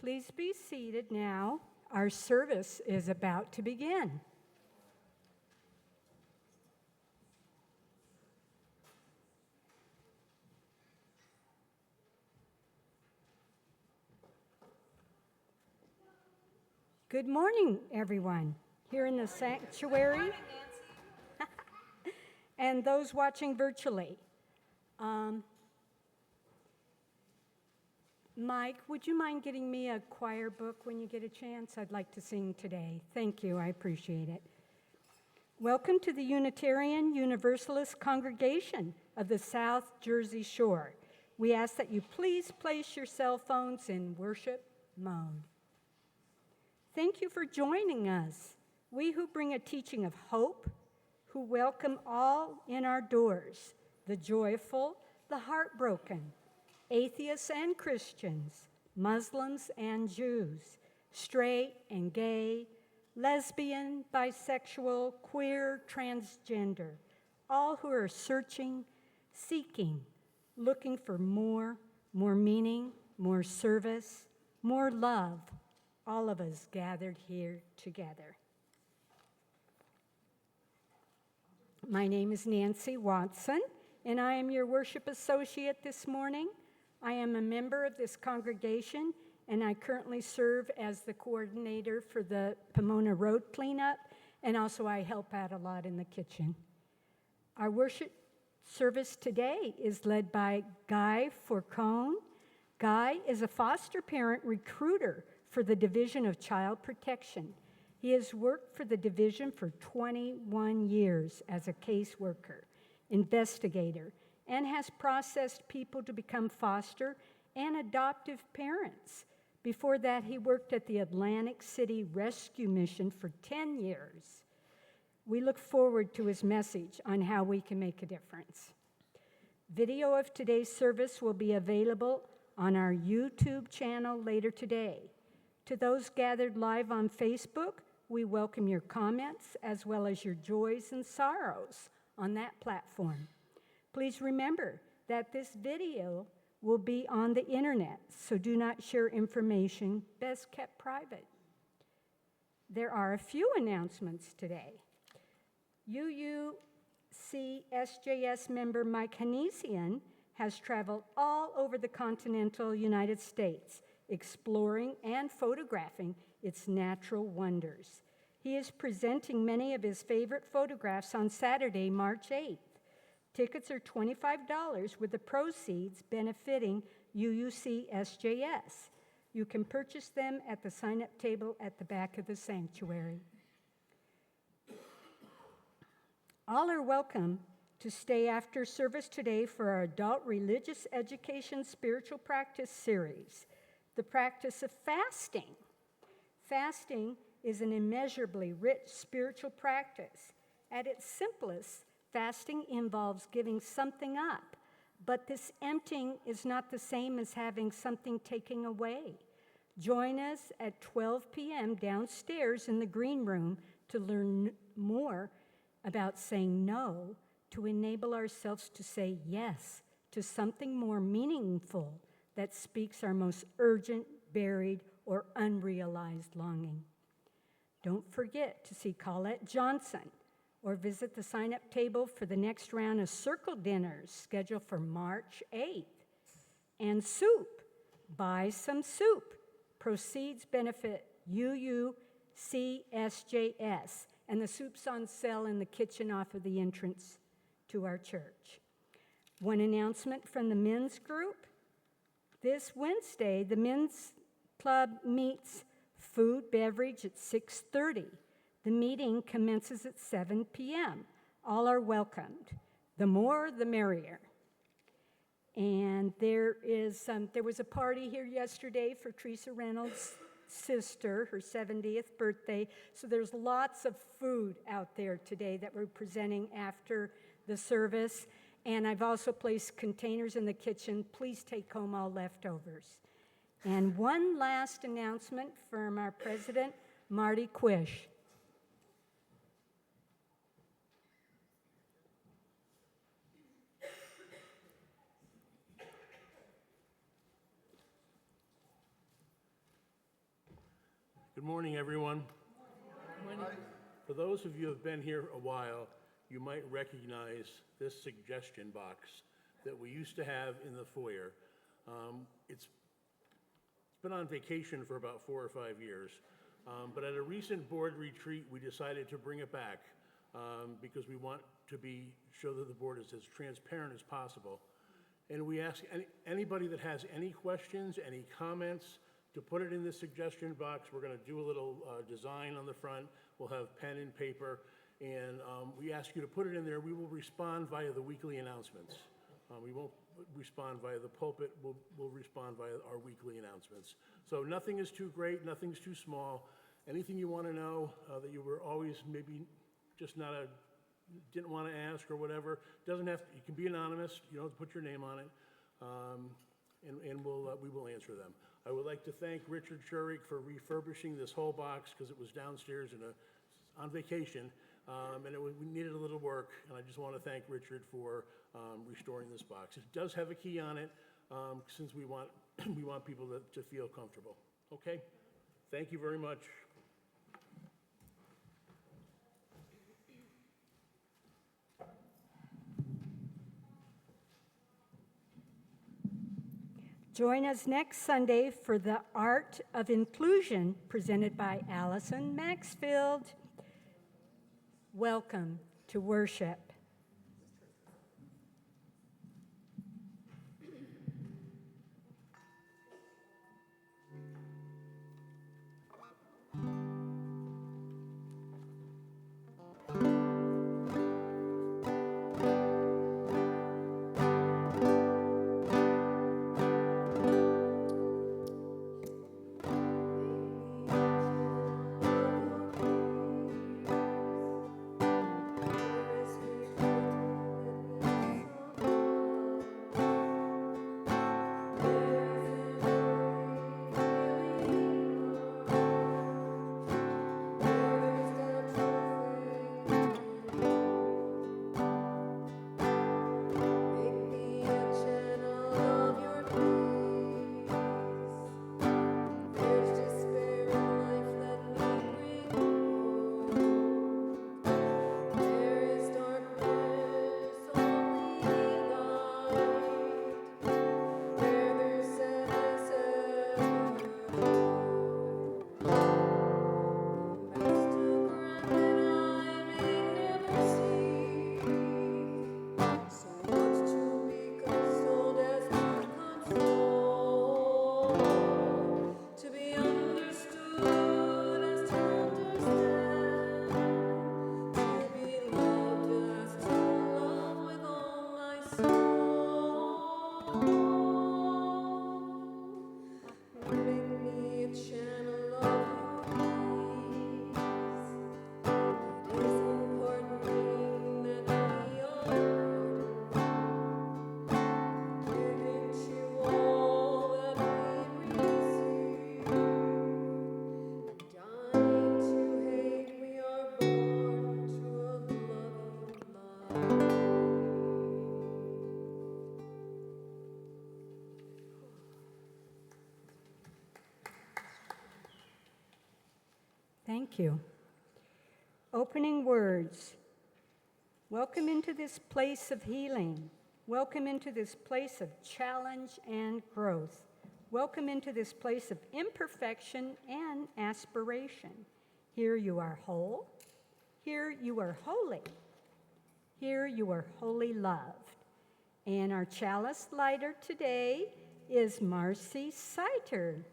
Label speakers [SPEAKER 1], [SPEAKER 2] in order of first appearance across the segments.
[SPEAKER 1] Please be seated now. Our service is about to begin. Good morning, everyone, here in the sanctuary.
[SPEAKER 2] Good morning, Nancy.
[SPEAKER 1] And those watching virtually. Mike, would you mind getting me a choir book when you get a chance? I'd like to sing today. Thank you, I appreciate it. Welcome to the Unitarian Universalist congregation of the South Jersey Shore. We ask that you please place your cell phones in worship mode. Thank you for joining us. We who bring a teaching of hope, who welcome all in our doors, the joyful, the heartbroken, atheists and Christians, Muslims and Jews, straight and gay, lesbian, bisexual, queer, transgender, all who are searching, seeking, looking for more meaning, more service, more love, all of us gathered here together. My name is Nancy Watson, and I am your worship associate this morning. I am a member of this congregation, and I currently serve as the coordinator for the Pomona Road cleanup, and also I help out a lot in the kitchen. Our worship service today is led by Guy Forcone. Guy is a foster parent recruiter for the Division of Child Protection. He has worked for the division for 21 years as a caseworker, investigator, and has processed people to become foster and adoptive parents. Before that, he worked at the Atlantic City Rescue Mission for 10 years. We look forward to his message on how we can make a difference. Video of today's service will be available on our YouTube channel later today. To those gathered live on Facebook, we welcome your comments as well as your joys and sorrows on that platform. Please remember that this video will be on the internet, so do not share information best kept private. There are a few announcements today. UUCSJS member Mike Hanesian has traveled all over the continental United States, exploring and photographing its natural wonders. He is presenting many of his favorite photographs on Saturday, March 8th. Tickets are $25 with the proceeds benefiting UUCSJS. You can purchase them at the sign-up table at the back of the sanctuary. All are welcome to stay after service today for our Adult Religious Education Spiritual Practice series, the practice of fasting. Fasting is an immeasurably rich spiritual practice. At its simplest, fasting involves giving something up, but this emptying is not the same as having something taken away. Join us at 12 p.m. downstairs in the green room to learn more about saying no, to enable ourselves to say yes to something more meaningful that speaks our most urgent, buried, or unrealized longing. Don't forget to see Colette Johnson or visit the sign-up table for the next round of circle dinners scheduled for March 8th. And soup. Buy some soup. Proceeds benefit UUCSJS, and the soup's on sale in the kitchen off of the entrance to our church. One announcement from the men's group. This Wednesday, the men's club meets food, beverage at 6:30. The meeting commences at 7 p.m. All are welcomed. The more, the merrier. And there was a party here yesterday for Teresa Reynolds' sister, her 70th birthday. So there's lots of food out there today that we're presenting after the service. And I've also placed containers in the kitchen. Please take home all leftovers. And one last announcement from our president, Marty Quish.
[SPEAKER 3] Good morning, everyone. For those of you who have been here a while, you might recognize this suggestion box that we used to have in the foyer. It's been on vacation for about 4 or 5 years, but at a recent board retreat, we decided to bring it back because we want to show that the board is as transparent as possible. And we ask anybody that has any questions, any comments, to put it in the suggestion box. We're going to do a little design on the front. We'll have pen and paper, and we ask you to put it in there. We will respond via the weekly announcements. We won't respond via the pulpit. We'll respond via our weekly announcements. So nothing is too great, nothing's too small. Anything you want to know that you were always maybe just didn't want to ask or whatever, doesn't have to, you can be anonymous. You don't have to put your name on it, and we will answer them. I would like to thank Richard Schurig for refurbishing this whole box because it was downstairs on vacation, and we needed a little work, and I just want to thank Richard for restoring this box. It does have a key on it since we want people to feel comfortable. Okay? Thank you very much.
[SPEAKER 1] Join us next Sunday for the Art of Inclusion presented by Allison Maxfield. Welcome to worship. Thank you. Opening words. Welcome into this place of healing. Welcome into this place of challenge and growth. Welcome into this place of imperfection and aspiration. Here you are whole. Here you are holy. Here you are wholly loved. And our chalice lighter today is Marcy Seiter.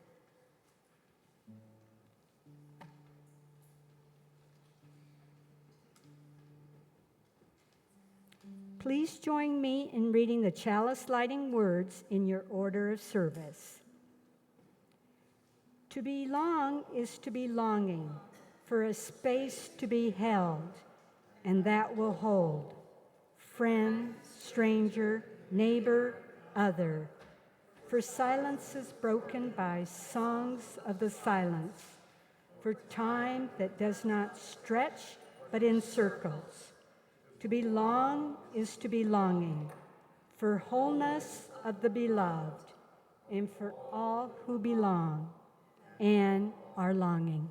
[SPEAKER 1] Please join me in reading the chalice lighting words in your order of service. To belong is to be longing for a space to be held, and that will hold friend, stranger, neighbor, other. For silence is broken by songs of the silence, for time that does not stretch but encircles. To belong is to be longing for wholeness of the beloved and for all who belong. and our longing.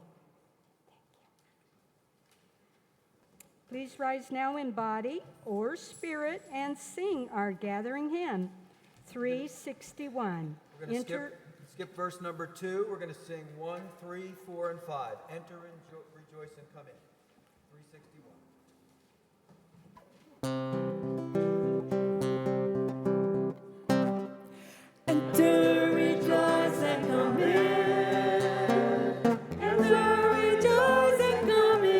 [SPEAKER 1] Please rise now in body or spirit and sing our gathering hymn, 361.
[SPEAKER 4] We're going to skip verse number 2. We're going to sing 1, 3, 4, and 5. Enter and rejoice and come in. 361.
[SPEAKER 5] Enter, rejoice, and come in. Enter, rejoice, and come in.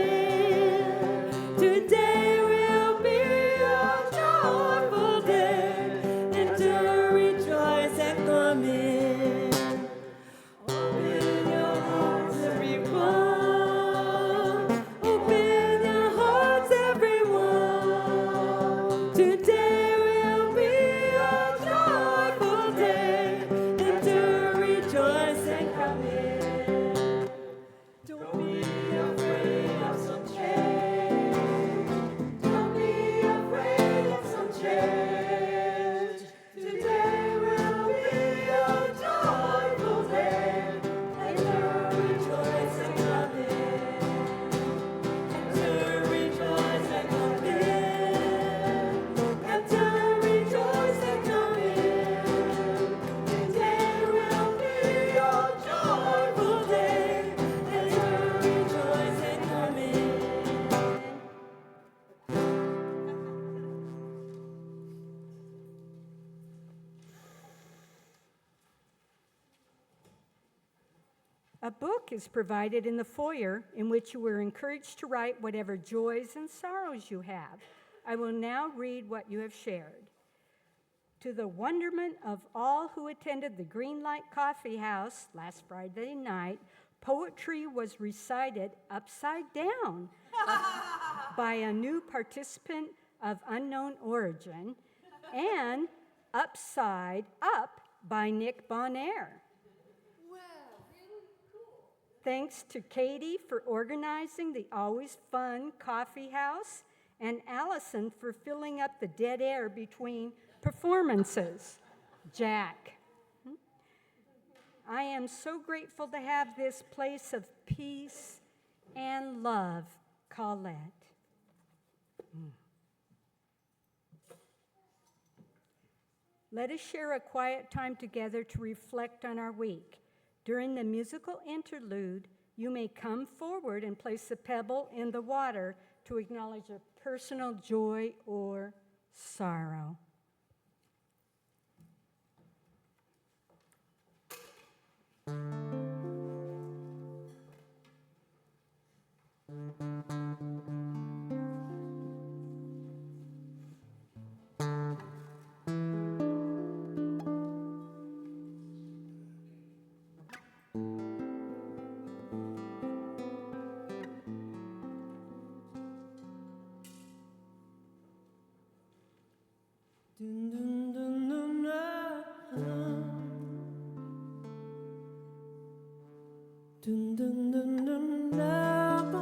[SPEAKER 5] Today will be a joyful day. Enter, rejoice, and come in. Open your hearts, everyone. Open your hearts, everyone. Today will be a joyful day. Enter, rejoice, and come in. Don't be afraid of some change. Don't be afraid of some change. Today will be a joyful day. Enter, rejoice, and come in. Enter, rejoice, and come in. Enter, rejoice, and come in. Today will be a joyful day. Enter, rejoice, and come in.
[SPEAKER 1] A book is provided in the foyer in which you are encouraged to write whatever joys and sorrows you have. I will now read what you have shared. To the wonderment of all who attended the Greenlight Coffee House last Friday night, poetry was recited upside down by a new participant of unknown origin, and upside up by Nick Bonaire. Thanks to Katie for organizing the always fun coffee house, and Allison for filling up the dead air between performances. Jack. I am so grateful to have this place of peace and love, Colette. Let us share a quiet time together to reflect on our week. During the musical interlude, you may come forward and place a pebble in the water to acknowledge a personal joy or sorrow.
[SPEAKER 5] Dun, dun, dun, dun, dun. Dun, dun, dun, dun, dun, ba, ba,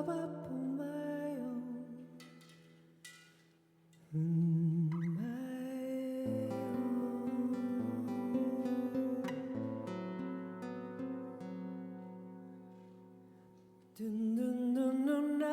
[SPEAKER 5] ba, boom, bye, oh. Bye, oh. Dun, dun, dun, dun, dun.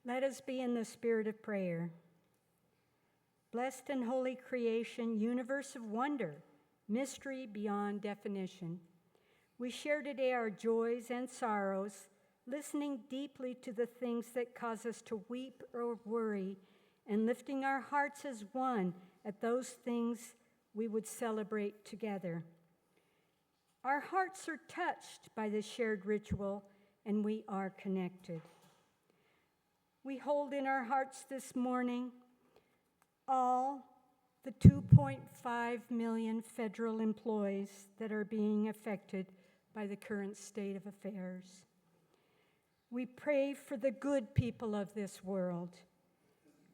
[SPEAKER 1] Let us be in the spirit of prayer. Blessed and holy creation, universe of wonder, mystery beyond definition. We share today our joys and sorrows, listening deeply to the things that cause us to weep or worry, and lifting our hearts as one at those things we would celebrate together. Our hearts are touched by this shared ritual, and we are connected. We hold in our hearts this morning all the 2.5 million federal employees that are being affected by the current state of affairs. We pray for the good people of this world.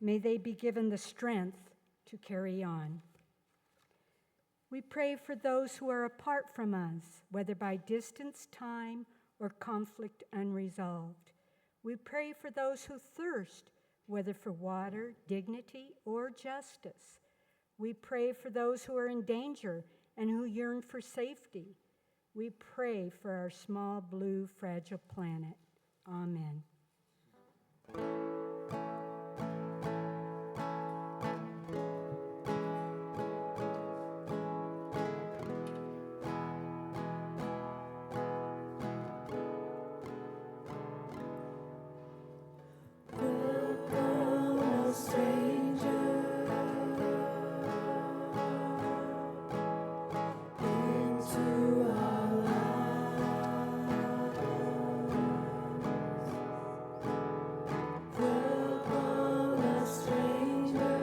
[SPEAKER 1] May they be given the strength to carry on. We pray for those who are apart from us, whether by distance, time, or conflict unresolved. We pray for those who thirst, whether for water, dignity, or justice. We pray for those who are in danger and who yearn for safety. We pray for our small, blue, fragile planet. Amen.
[SPEAKER 5] Welcome, a stranger, into our lives. Welcome, a stranger,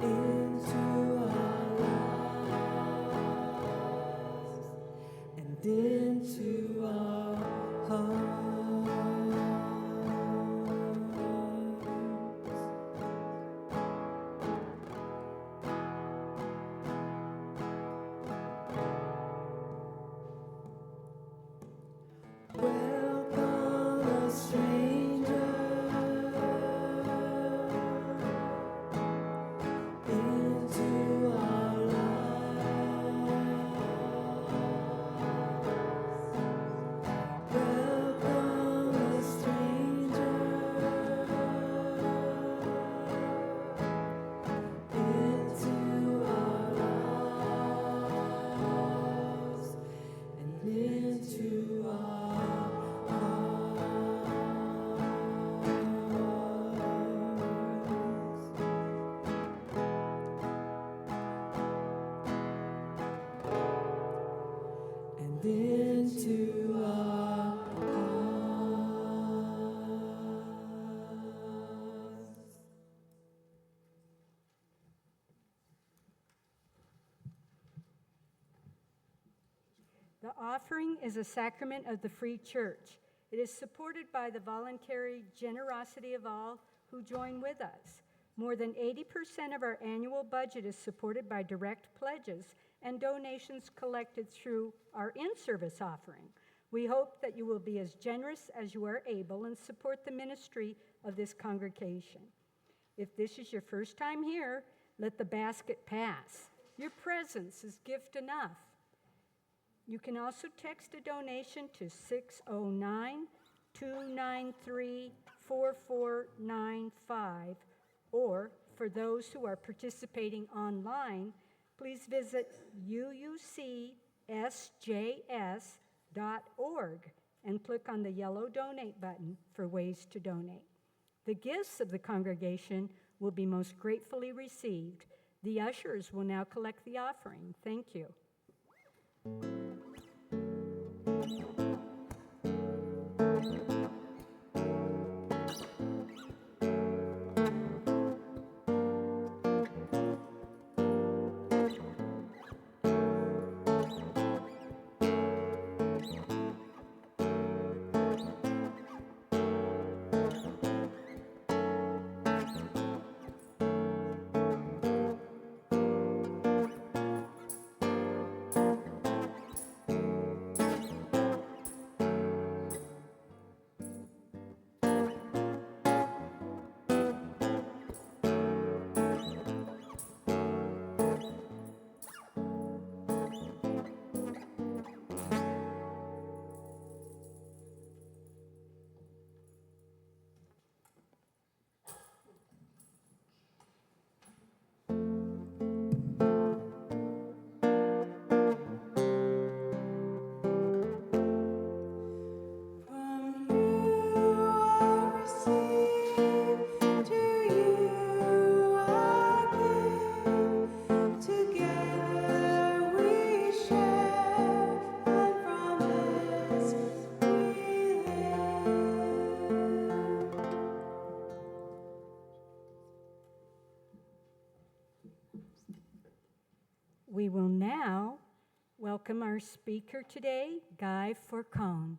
[SPEAKER 5] into our lives and into our hearts. Welcome, a stranger, into our lives. Welcome, a stranger, into our lives and into our and into our hearts.
[SPEAKER 1] The offering is a sacrament of the free church. It is supported by the voluntary generosity of all who join with us. More than 80% of our annual budget is supported by direct pledges and donations collected through our in-service offering. We hope that you will be as generous as you are able and support the ministry of this congregation. If this is your first time here, let the basket pass. Your presence is gift enough. You can also text a donation to 609-293-4495, or for those who are participating online, please visit uucsjs.org and click on the yellow donate button for ways to donate. The gifts of the congregation will be most gratefully received. The ushers will now collect the offering. Thank you. We will now welcome our speaker today, Guy Forcone.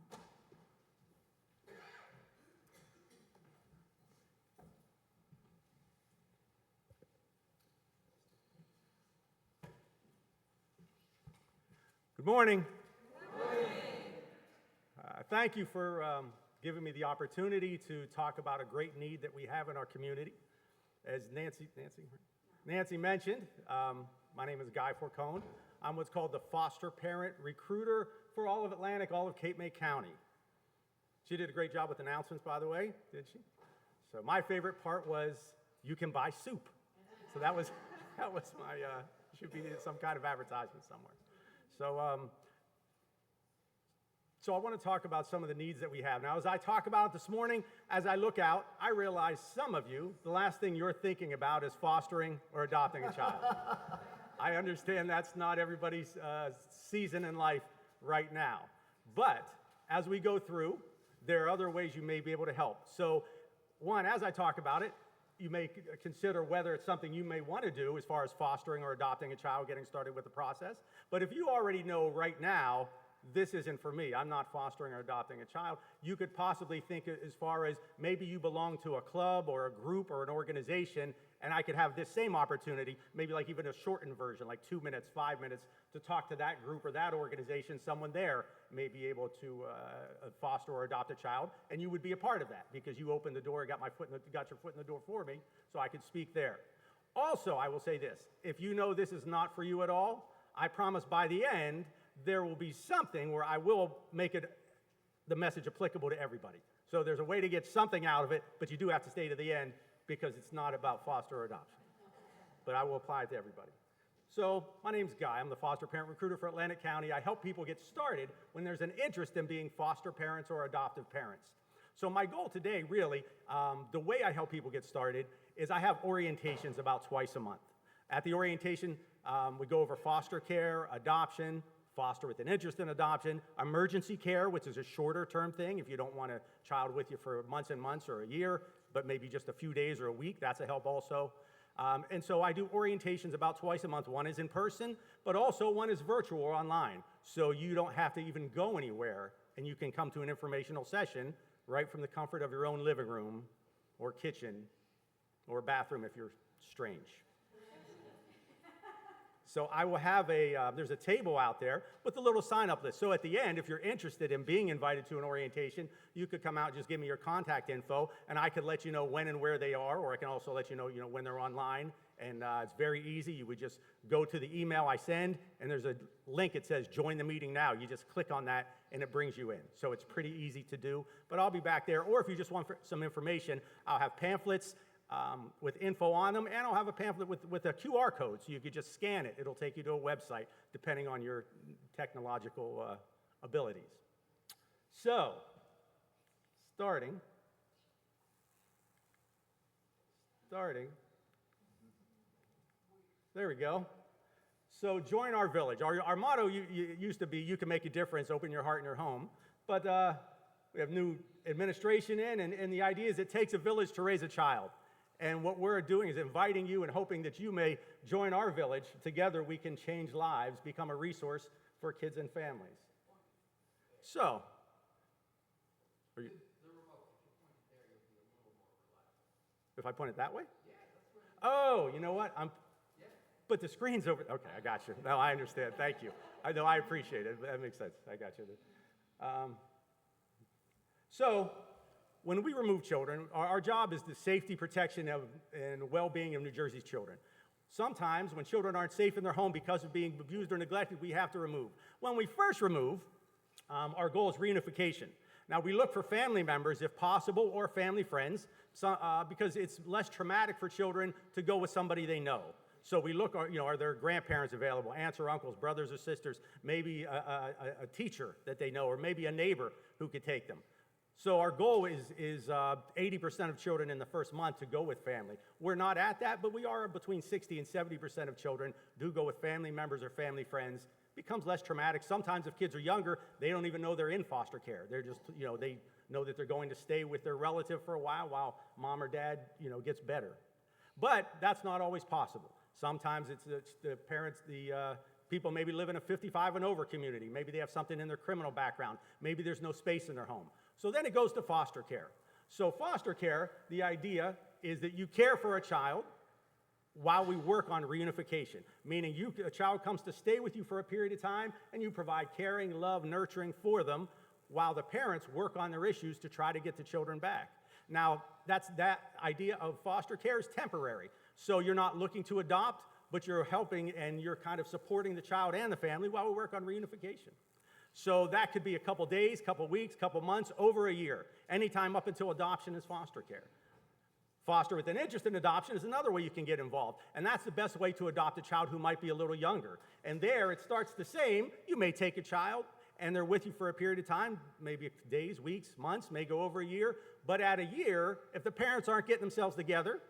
[SPEAKER 6] Good morning. Thank you for giving me the opportunity to talk about a great need that we have in our community. As Nancy mentioned, my name is Guy Forcone. I'm what's called the foster parent recruiter for all of Atlantic, all of Cape May County. She did a great job with announcements, by the way, did she? So my favorite part was, you can buy soup. So that was my, should be some kind of advertisement somewhere. So I want to talk about some of the needs that we have. Now, as I talk about it this morning, as I look out, I realize some of you, the last thing you're thinking about is fostering or adopting a child. I understand that's not everybody's season in life right now. But as we go through, there are other ways you may be able to help. So one, as I talk about it, you may consider whether it's something you may want to do as far as fostering or adopting a child, getting started with the process. But if you already know right now, this isn't for me, I'm not fostering or adopting a child, you could possibly think as far as maybe you belong to a club or a group or an organization, and I could have this same opportunity, maybe like even a shortened version, like 2 minutes, 5 minutes, to talk to that group or that organization. Someone there may be able to foster or adopt a child, and you would be a part of that because you opened the door, got your foot in the door for me, so I could speak there. Also, I will say this, if you know this is not for you at all, I promise by the end, there will be something where I will make the message applicable to everybody. So there's a way to get something out of it, but you do have to stay to the end because it's not about foster or adoption. But I will apply it to everybody. So my name's Guy. I'm the foster parent recruiter for Atlantic County. I help people get started when there's an interest in being foster parents or adoptive parents. So my goal today, really, the way I help people get started is I have orientations about twice a month. At the orientation, we go over foster care, adoption, foster with an interest in adoption, emergency care, which is a shorter term thing. If you don't want a child with you for months and months or a year, but maybe just a few days or a week, that's a help also. And so I do orientations about twice a month. One is in person, but also one is virtual or online. So you don't have to even go anywhere, and you can come to an informational session right from the comfort of your own living room or kitchen or bathroom if you're strange. So I will have there's a table out there with a little sign-up list. So at the end, if you're interested in being invited to an orientation, you could come out and just give me your contact info, and I could let you know when and where they are, or I can also let you know when they're online. And it's very easy. You would just go to the email I send, and there's a link. It says, join the meeting now. You just click on that, and it brings you in. So it's pretty easy to do. But I'll be back there. Or if you just want some information, I'll have pamphlets with info on them, and I'll have a pamphlet with a QR code, so you could just scan it. It'll take you to a website, depending on your technological abilities. So, starting. There we go. So join our village. Our motto used to be, you can make a difference, open your heart and your home. But we have new administration in, and the idea is it takes a village to raise a child. And what we're doing is inviting you and hoping that you may join our village. Together we can change lives, become a resource for kids and families. So, if I point it that way? Oh, you know what? But the screen's over. Okay, I got you. No, I understand. Thank you. I appreciate it. That makes sense. I got you. So, when we remove children, our job is the safety, protection, and well-being of New Jersey's children. Sometimes, when children aren't safe in their home because of being abused or neglected, we have to remove. When we first remove, our goal is reunification. Now, we look for family members, if possible, or family friends, because it's less traumatic for children to go with somebody they know. So we look, are there grandparents available, aunts or uncles, brothers or sisters, maybe a teacher that they know, or maybe a neighbor who could take them. So our goal is 80% of children in the first month to go with family. We're not at that, but we are between 60 and 70% of children do go with family members or family friends. Becomes less traumatic. Sometimes if kids are younger, they don't even know they're in foster care. They're just, they know that they're going to stay with their relative for a while mom or dad, gets better. But that's not always possible. Sometimes it's the parents, people maybe live in a 55 and over community. Maybe they have something in their criminal background. Maybe there's no space in their home. So then it goes to foster care. So foster care, the idea is that you care for a child while we work on reunification, meaning a child comes to stay with you for a period of time and you provide caring, love, nurturing for them while the parents work on their issues to try to get the children back. Now, that idea of foster care is temporary. So you're not looking to adopt, but you're helping and you're kind of supporting the child and the family while we work on reunification. So that could be a couple days, couple weeks, couple months, over a year. Anytime up until adoption is foster care. Foster with an interest in adoption is another way you can get involved. And that's the best way to adopt a child who might be a little younger. And there it starts the same. You may take a child and they're with you for a period of time, maybe days, weeks, months, may go over a year. But at a year, if the parents aren't getting themselves together,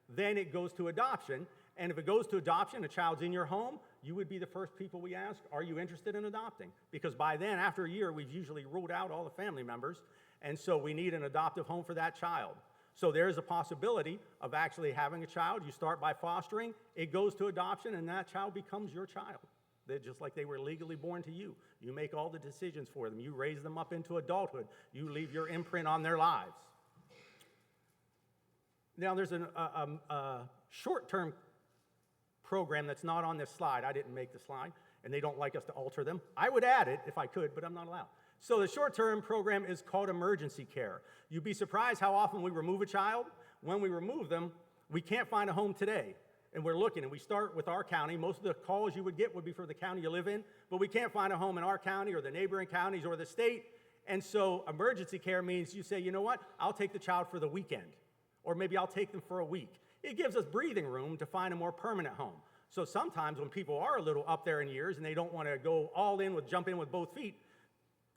[SPEAKER 6] then it goes to adoption. And if it goes to adoption, a child's in your home, you would be the first people we ask, are you interested in adopting? Because by then, after a year, we've usually ruled out all the family members. And so we need an adoptive home for that child. So there is a possibility of actually having a child. You start by fostering, it goes to adoption, and that child becomes your child. They're just like they were legally born to you. You make all the decisions for them. You raise them up into adulthood. You leave your imprint on their lives. Now, there's a short-term program that's not on this slide. I didn't make the slide, and they don't like us to alter them. I would add it if I could, but I'm not allowed. So the short-term program is called emergency care. You'd be surprised how often we remove a child. When we remove them, we can't find a home today. And we're looking, and we start with our county. Most of the calls you would get would be for the county you live in, but we can't find a home in our county or the neighboring counties or the state. And so emergency care means you say, you know what, I'll take the child for the weekend, or maybe I'll take them for a week. It gives us breathing room to find a more permanent home. So sometimes when people are a little up there in years and they don't want to go all in jump in with both feet,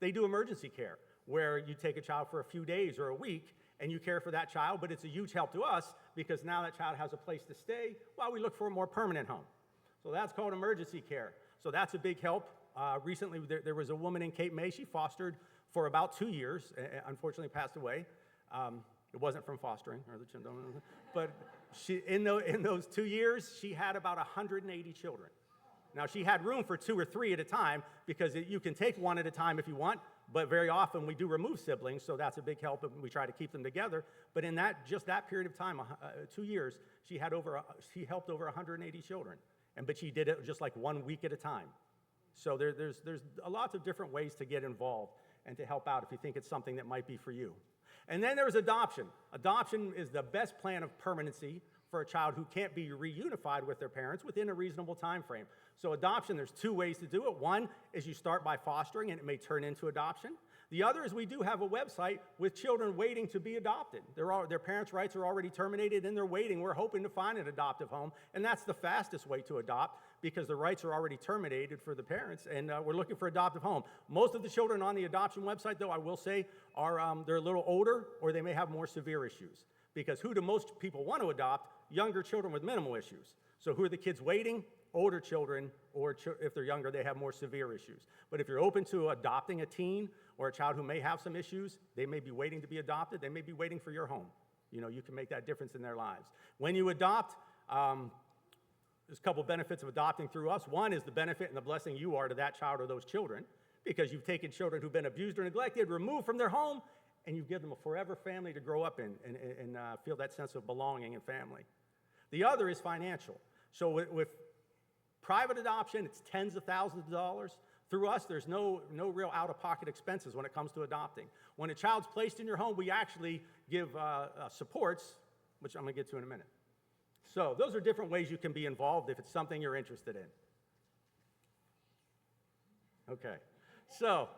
[SPEAKER 6] they do emergency care, where you take a child for a few days or a week and you care for that child, but it's a huge help to us because now that child has a place to stay while we look for a more permanent home. So that's called emergency care. So that's a big help. Recently, there was a woman in Cape May. She fostered for about 2 years, unfortunately passed away. It wasn't from fostering, but in those 2 years, she had about 180 children. Now, she had room for 2 or 3 at a time because you can take one at a time if you want, but very often we do remove siblings, so that's a big help, and we try to keep them together. But in just that period of time, 2 years, she helped over 180 children, but she did it just like 1 week at a time. So there's a lot of different ways to get involved and to help out if you think it's something that might be for you. And then there's adoption. Adoption is the best plan of permanency for a child who can't be reunified with their parents within a reasonable time frame. So adoption, there's 2 ways to do it. One is you start by fostering, and it may turn into adoption. The other is we do have a website with children waiting to be adopted. Their parents' rights are already terminated, and they're waiting. We're hoping to find an adoptive home, and that's the fastest way to adopt because the rights are already terminated for the parents, and we're looking for adoptive home. Most of the children on the adoption website, though, I will say, they're a little older, or they may have more severe issues. Because who do most people want to adopt? Younger children with minimal issues. So who are the kids waiting? Older children, or if they're younger, they have more severe issues. But if you're open to adopting a teen or a child who may have some issues, they may be waiting to be adopted. They may be waiting for your home. You can make that difference in their lives. When you adopt, there's a couple benefits of adopting through us. One is the benefit and the blessing you are to that child or those children, because you've taken children who've been abused or neglected, removed from their home, and you give them a forever family to grow up in and feel that sense of belonging and family. The other is financial. So with private adoption, it's tens of thousands of dollars. Through us, there's no real out-of-pocket expenses when it comes to adopting. When a child's placed in your home, we actually give supports, which I'm going to get to in a minute. So those are different ways you can be involved if it's something you're interested in. Okay, so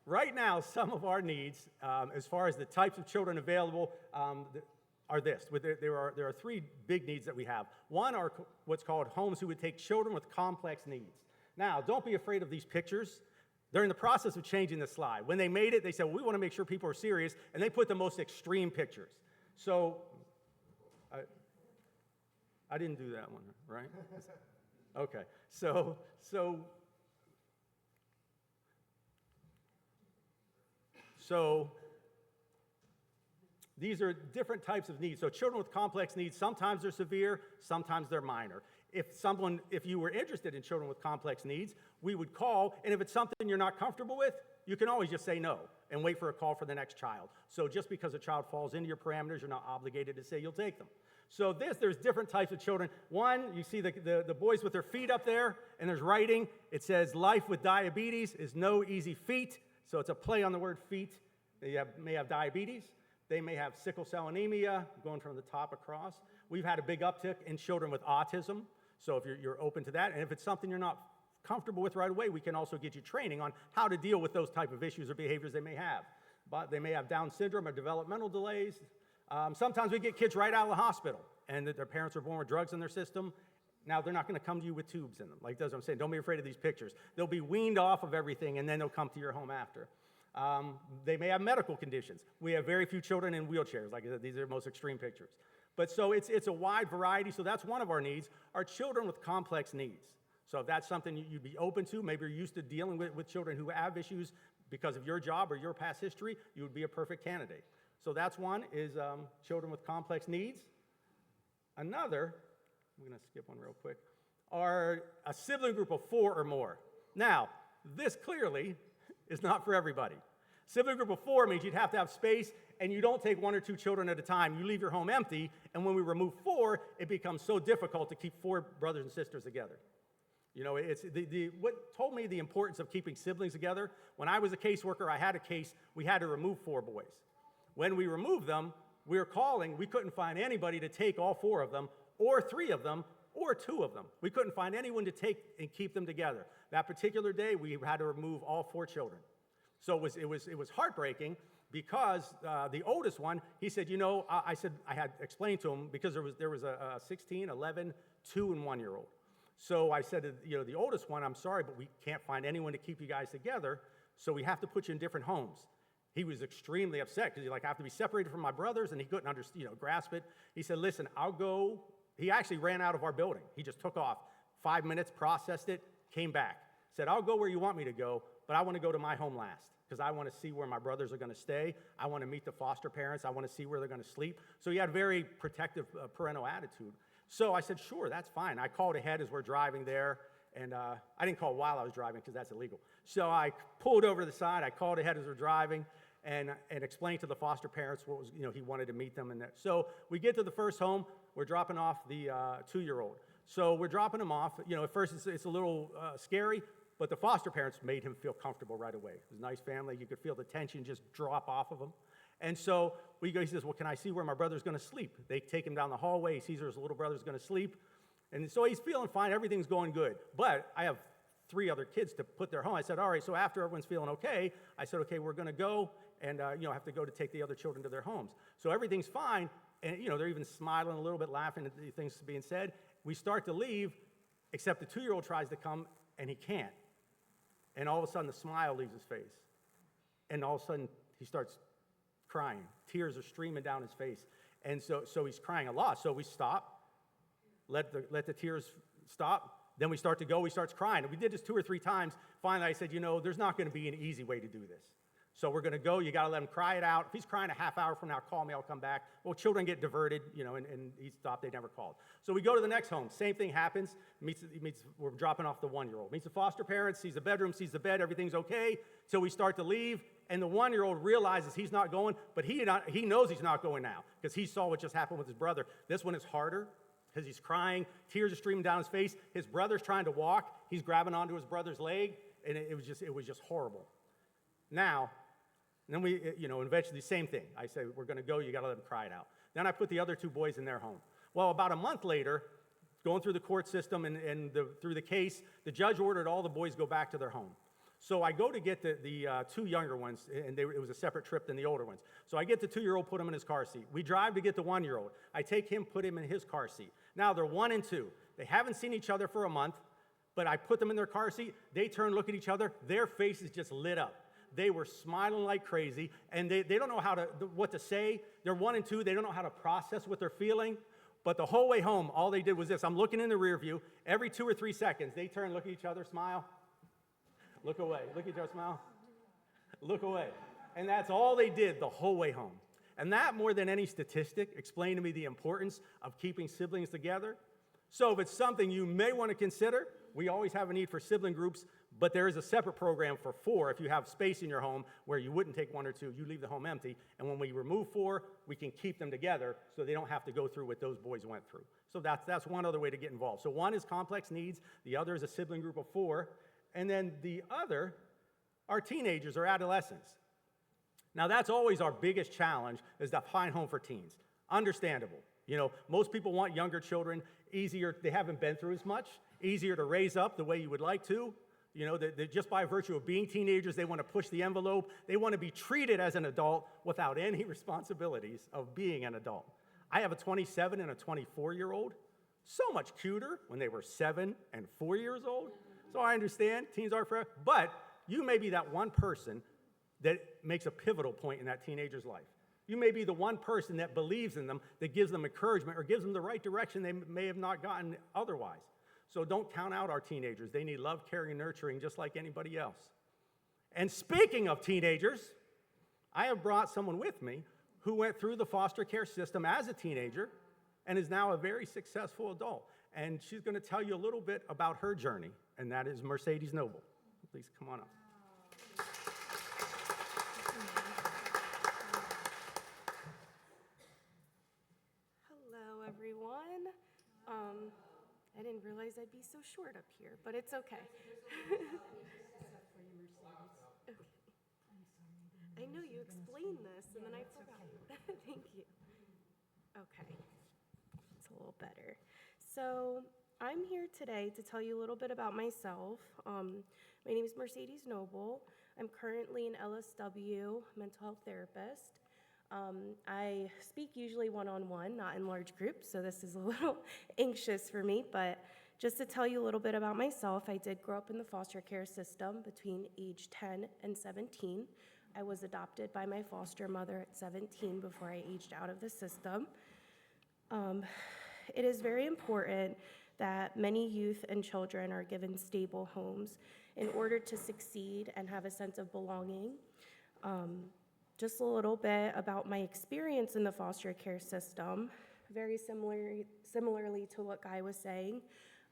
[SPEAKER 6] right now, some of our needs, as far as the types of children available, are this. There are 3 big needs that we have. One are what's called homes who would take children with complex needs. Now, don't be afraid of these pictures. They're in the process of changing the slide. When they made it, they said, well, we want to make sure people are serious, and they put the most extreme pictures. So, I didn't do that one, right? Okay, so These are different types of needs. So children with complex needs, sometimes they're severe, sometimes they're minor. If you were interested in children with complex needs, we would call, and if it's something you're not comfortable with, you can always just say no and wait for a call for the next child. So just because a child falls into your parameters, you're not obligated to say you'll take them. So there's different types of children. One, you see the boys with their feet up there, and there's writing. It says, life with diabetes is no easy feat. So it's a play on the word feet. They may have diabetes. They may have sickle cell anemia, going from the top across. We've had a big uptick in children with autism. So if you're open to that, and if it's something you're not comfortable with right away, we can also get you training on how to deal with those type of issues or behaviors they may have. But they may have Down syndrome or developmental delays. Sometimes we get kids right out of the hospital, and that their parents are born with drugs in their system. Now, they're not going to come to you with tubes in them. Like that's what I'm saying. Don't be afraid of these pictures. They'll be weaned off of everything, and then they'll come to your home after. They may have medical conditions. We have very few children in wheelchairs. Like I said, these are the most extreme pictures. But so it's a wide variety. So that's one of our needs, are children with complex needs. So if that's something you'd be open to, maybe you're used to dealing with children who have issues because of your job or your past history, you would be a perfect candidate. So that's one, is children with complex needs. Another, I'm going to skip one real quick, are a sibling group of 4 or more. Now, this clearly is not for everybody. Sibling group of 4 means you'd have to have space, and you don't take 1 or 2 children at a time. You leave your home empty, and when we remove 4, it becomes so difficult to keep 4 brothers and sisters together. You know, it's what told me the importance of keeping siblings together. When I was a caseworker, I had a case, we had to remove 4 boys. When we removed them, we were calling, we couldn't find anybody to take all 4 of them, or 3 of them, or 2 of them. We couldn't find anyone to take and keep them together. That particular day, we had to remove all 4 children. So it was heartbreaking because the oldest one, he said, you know, I had explained to him, because there was a 16, 11, 2, and 1-year-old. So I said, you know, the oldest one, I'm sorry, but we can't find anyone to keep you guys together, so we have to put you in different homes. He was extremely upset because he's like, I have to be separated from my brothers, and he couldn't grasp it. He said, listen, I'll go. He actually ran out of our building. He just took off. 5 minutes, processed it, came back. Said, I'll go where you want me to go, but I want to go to my home last because I want to see where my brothers are going to stay. I want to meet the foster parents. I want to see where they're going to sleep. So he had a very protective parental attitude. So I said, sure, that's fine. I called ahead as we're driving there, and I didn't call while I was driving because that's illegal. So I pulled over to the side. I called ahead as we're driving and explained to the foster parents what was, he wanted to meet them. So we get to the first home. We're dropping off the 2-year-old. So we're dropping him off. At first it's a little scary, but the foster parents made him feel comfortable right away. It was a nice family. You could feel the tension just drop off of him. And so he says, well, can I see where my brother's going to sleep? They take him down the hallway. He sees where his little brother's going to sleep. And so he's feeling fine. Everything's going good. But I have 3 other kids to put their home. I said, all right, so after everyone's feeling okay, I said, okay, we're going to go and, have to go to take the other children to their homes. So everything's fine. And, they're even smiling a little bit, laughing at the things being said. We start to leave, except the 2-year-old tries to come, and he can't. And all of a sudden, the smile leaves his face. And all of a sudden, he starts crying. Tears are streaming down his face. And so he's crying a lot. So we stop, let the tears stop. Then we start to go. He starts crying. And we did this 2 or 3 times. Finally, I said, there's not going to be an easy way to do this. So we're going to go. You got to let him cry it out. If he's crying a half hour from now, call me. I'll come back. Well, children get diverted, and he stopped. They never called. So we go to the next home. Same thing happens. We're dropping off the 1-year-old. Meets the foster parents, sees the bedroom, sees the bed. Everything's okay. So we start to leave, and the 1-year-old realizes he's not going, but he knows he's not going now because he saw what just happened with his brother. This one is harder because he's crying. Tears are streaming down his face. His brother's trying to walk. He's grabbing onto his brother's leg, and it was just horrible. Now, and then we, eventually, same thing. I say, we're going to go. You got to let them cry it out. Then I put the other 2 boys in their home. Well, about a month later, going through the court system and through the case, the judge ordered all the boys go back to their home. So I go to get the 2 younger ones, and it was a separate trip than the older ones. So I get the 2-year-old, put him in his car seat. We drive to get the 1-year-old. I take him, put him in his car seat. Now they're 1 and 2. They haven't seen each other for a month, but I put them in their car seat. They turn, look at each other. Their faces just lit up. They were smiling like crazy, and they don't know what to say. They're 1 and 2. They don't know how to process what they're feeling. But the whole way home, all they did was this. I'm looking in the rear view. Every 2 or 3 seconds, they turn, look at each other, smile. Look away. Look at each other, smile. Look away. And that's all they did the whole way home. And that, more than any statistic, explained to me the importance of keeping siblings together. So if it's something you may want to consider, we always have a need for sibling groups, but there is a separate program for 4 if you have space in your home where you wouldn't take 1 or 2, you leave the home empty, and when we remove 4, we can keep them together so they don't have to go through what those boys went through. So that's one other way to get involved. So 1 is complex needs, the other is a sibling group of 4, and then the other are teenagers or adolescents. Now that's always our biggest challenge, is to find home for teens. Understandable. You know, most people want younger children, easier, they haven't been through as much, easier to raise up the way you would like to. You know, that just by virtue of being teenagers, they want to push the envelope. They want to be treated as an adult without any responsibilities of being an adult. I have a 27 and a 24-year-old, so much cuter when they were 7 and 4 years old. So I understand teens are forever, but you may be that one person that makes a pivotal point in that teenager's life. You may be the one person that believes in them, that gives them encouragement or gives them the right direction they may have not gotten otherwise. So don't count out our teenagers. They need love, caring, and nurturing just like anybody else. And speaking of teenagers, I have brought someone with me who went through the foster care system as a teenager and is now a very successful adult. And she's going to tell you a little bit about her journey, and that is Mercedes Noble. Please come on up.
[SPEAKER 2] Hello, everyone. I didn't realize I'd be so short up here, but it's okay. Okay. I know you explained this, and then I forgot. Thank you. Okay, it's a little better. So I'm here today to tell you a little bit about myself. My name is Mercedes Noble. I'm currently an LSW mental health therapist. I speak usually one-on-one, not in large groups, so this is a little anxious for me, but just to tell you a little bit about myself, I did grow up in the foster care system between age 10 and 17. I was adopted by my foster mother at 17 before I aged out of the system. It is very important that many youth and children are given stable homes in order to succeed and have a sense of belonging. Just a little bit about my experience in the foster care system. Very similarly to what Guy was saying,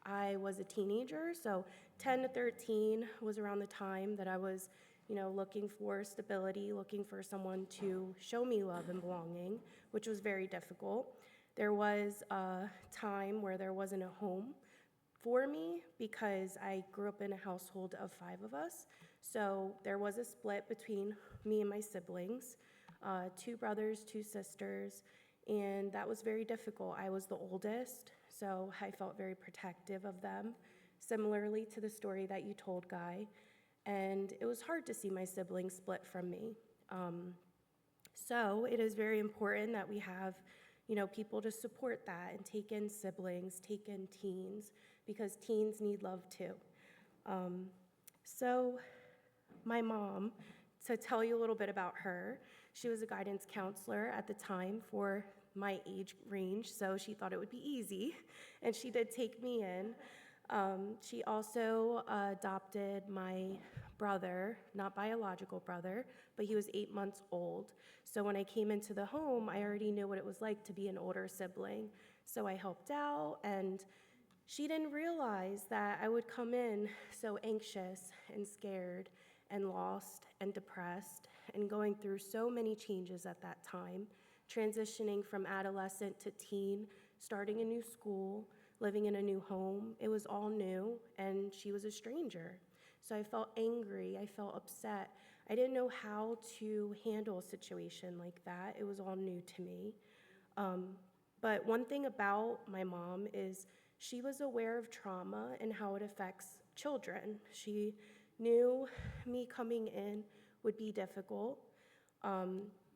[SPEAKER 2] I was a teenager, so 10 to 13 was around the time that I was, looking for stability, looking for someone to show me love and belonging, which was very difficult. There was a time where there wasn't a home for me because I grew up in a household of 5 of us. So there was a split between me and my siblings, 2 brothers, 2 sisters, and that was very difficult. I was the oldest, so I felt very protective of them, similarly to the story that you told, Guy. And it was hard to see my siblings split from me. So it is very important that we have, people to support that and take in siblings, take in teens, because teens need love too. So my mom, to tell you a little bit about her, she was a guidance counselor at the time for my age range, so she thought it would be easy, and she did take me in. She also adopted my brother, not biological brother, but he was 8 months old. So when I came into the home, I already knew what it was like to be an older sibling. So I helped out, and she didn't realize that I would come in so anxious and scared and lost and depressed and going through so many changes at that time, transitioning from adolescent to teen, starting a new school, living in a new home. It was all new, and she was a stranger. So I felt angry, I felt upset. I didn't know how to handle a situation like that. It was all new to me. But one thing about my mom is she was aware of trauma and how it affects children. She knew me coming in would be difficult.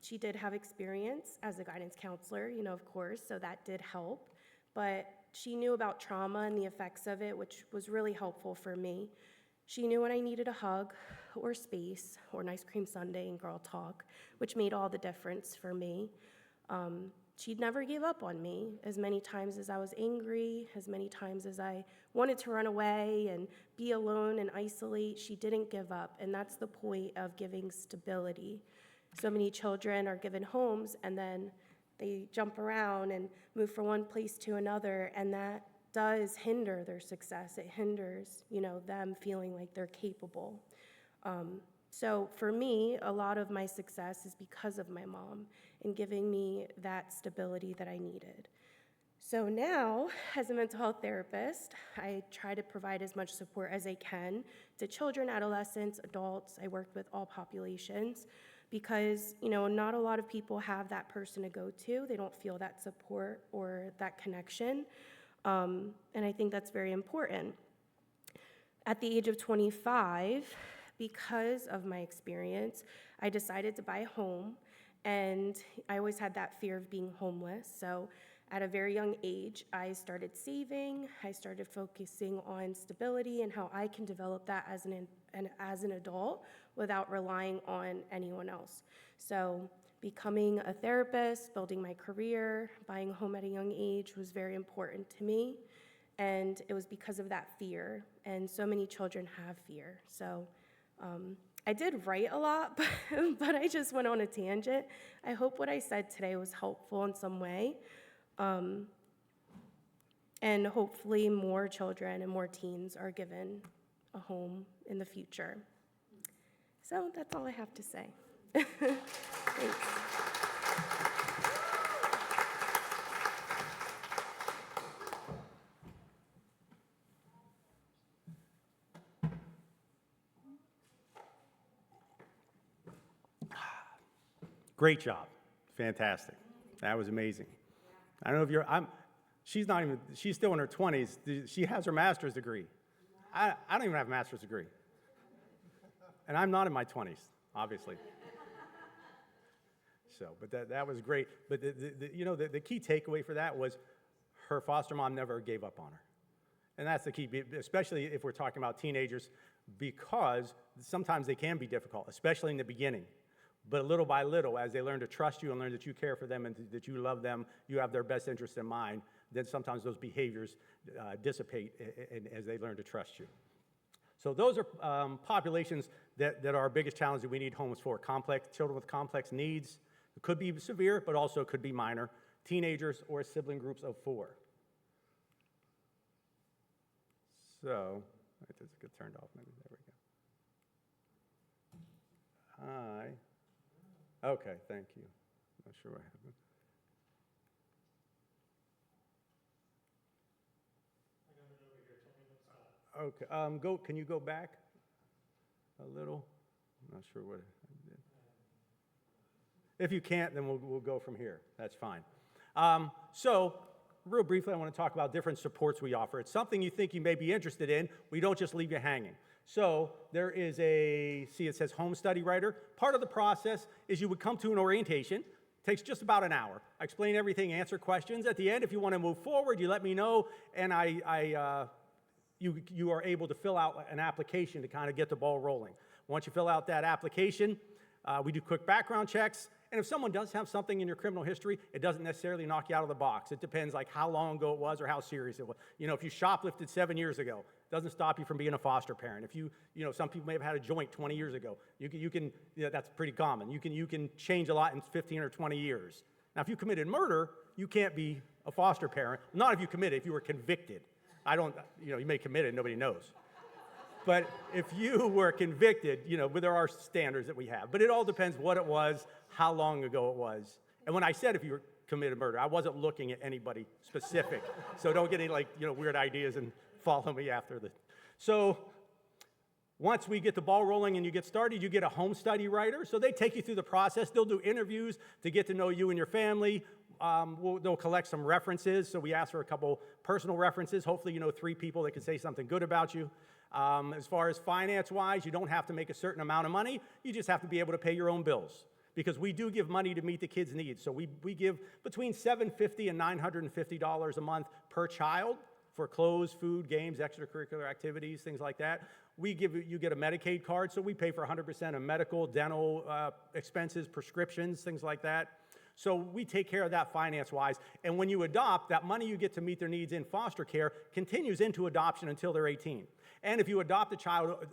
[SPEAKER 2] She did have experience as a guidance counselor, of course, so that did help. But she knew about trauma and the effects of it, which was really helpful for me. She knew when I needed a hug or space or an ice cream sundae and girl talk, which made all the difference for me. She'd never give up on me. As many times as I was angry, as many times as I wanted to run away and be alone and isolate, she didn't give up, and that's the point of giving stability. So many children are given homes and then they jump around and move from one place to another, and that does hinder their success. It hinders, them feeling like they're capable. So for me, a lot of my success is because of my mom and giving me that stability that I needed. So now, as a mental health therapist, I try to provide as much support as I can to children, adolescents, adults. I work with all populations because, not a lot of people have that person to go to. They don't feel that support or that connection. And I think that's very important. At the age of 25, because of my experience, I decided to buy a home, and I always had that fear of being homeless. So at a very young age, I started saving. I started focusing on stability and how I can develop that as an adult without relying on anyone else. So becoming a therapist, building my career, buying a home at a young age was very important to me. And it was because of that fear. And so many children have fear. So I did write a lot, but I just went on a tangent. I hope what I said today was helpful in some way. And hopefully more children and more teens are given a home in the future. So that's all I have to say. Thanks.
[SPEAKER 6] Great job. Fantastic. That was amazing. I don't know if she's still in her 20s. She has her master's degree. I don't even have a master's degree. And I'm not in my 20s, obviously. So, but that was great. But the key takeaway for that was her foster mom never gave up on her. And that's the key, especially if we're talking about teenagers, because sometimes they can be difficult, especially in the beginning. But little by little, as they learn to trust you and learn that you care for them and that you love them, you have their best interest in mind, then sometimes those behaviors dissipate as they learn to trust you. So those are populations that are our biggest challenge that we need homes for. Children with complex needs. It could be severe, but also could be minor. Teenagers or sibling groups of 4. So, let's get turned off maybe. There we go. Hi. Okay, thank you. Not sure what happened. Okay, can you go back a little? I'm not sure what I did. If you can't, then we'll go from here. That's fine. So, real briefly, I want to talk about different supports we offer. It's something you think you may be interested in. We don't just leave you hanging. So there is it says home study writer. Part of the process is you would come to an orientation. It takes just about an hour. I explain everything, answer questions. At the end, if you want to move forward, you let me know, and you are able to fill out an application to kind of get the ball rolling. Once you fill out that application, we do quick background checks. And if someone does have something in your criminal history, it doesn't necessarily knock you out of the box. It depends like how long ago it was or how serious it was. If you shoplifted 7 years ago, it doesn't stop you from being a foster parent. If some people may have had a joint 20 years ago. You can that's pretty common. You can change a lot in 15 or 20 years. Now, if you committed murder, you can't be a foster parent. Not if you committed, if you were convicted. You may commit it, nobody knows. But if you were convicted, there are standards that we have. But it all depends what it was, how long ago it was. And when I said if you were committed murder, I wasn't looking at anybody specific. So don't get any weird ideas and follow me after the. So once we get the ball rolling and you get started, you get a home study writer. So they take you through the process. They'll do interviews to get to know you and your family. They'll collect some references. So we ask for a couple personal references. Hopefully 3 people that can say something good about you. As far as finance-wise, you don't have to make a certain amount of money. You just have to be able to pay your own bills. Because we do give money to meet the kids' needs. So we give between $750 and $950 a month per child for clothes, food, games, extracurricular activities, things like that. You get a Medicaid card, so we pay for 100% of medical, dental expenses, prescriptions, things like that. So we take care of that finance-wise. And when you adopt, that money you get to meet their needs in foster care continues into adoption until they're 18. And if you adopt a child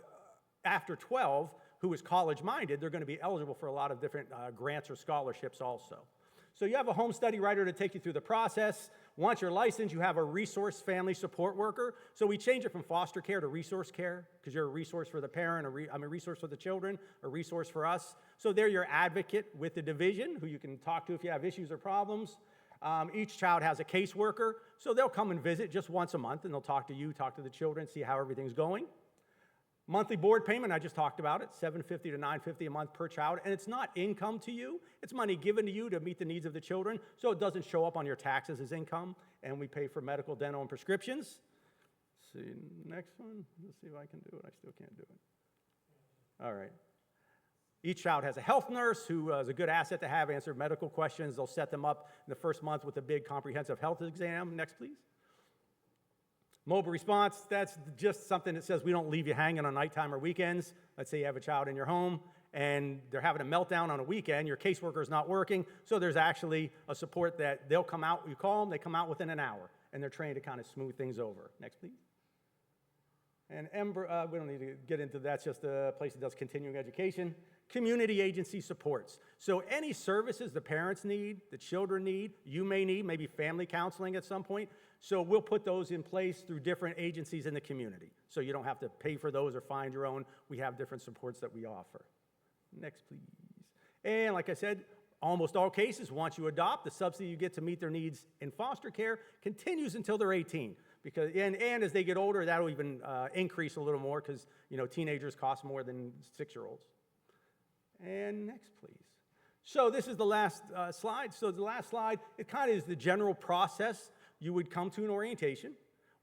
[SPEAKER 6] after 12, who is college-minded, they're going to be eligible for a lot of different grants or scholarships also. So you have a home study writer to take you through the process. Once you're licensed, you have a resource family support worker. So we change it from foster care to resource care because you're a resource for the parent, a resource for the children, a resource for us. So they're your advocate with the division who you can talk to if you have issues or problems. Each child has a caseworker, so they'll come and visit just once a month, and they'll talk to you, talk to the children, see how everything's going. Monthly board payment, I just talked about it, $750 to $950 a month per child, and it's not income to you. It's money given to you to meet the needs of the children, so it doesn't show up on your taxes as income, and we pay for medical, dental, and prescriptions. Let's see, next one. Let's see if I can do it. I still can't do it. All right. Each child has a health nurse who is a good asset to have, answer medical questions. They'll set them up in the first month with a big comprehensive health exam. Next, please. Mobile response, that's just something that says we don't leave you hanging on nighttime or weekends. Let's say you have a child in your home and they're having a meltdown on a weekend, your caseworker is not working, so there's actually a support that they'll come out, you call them, they come out within an hour, and they're trained to kind of smooth things over. Next, please. And Ember, we don't need to get into that, that's just a place that does continuing education. Community agency supports. So any services the parents need, the children need, you may need, maybe family counseling at some point. So we'll put those in place through different agencies in the community. So you don't have to pay for those or find your own. We have different supports that we offer. Next, please. And like I said, almost all cases, once you adopt, the subsidy you get to meet their needs in foster care continues until they're 18. Because, and as they get older, that'll even increase a little more because, teenagers cost more than 6-year-olds. And next, please. So this is the last slide. So the last slide, it kind of is the general process. You would come to an orientation.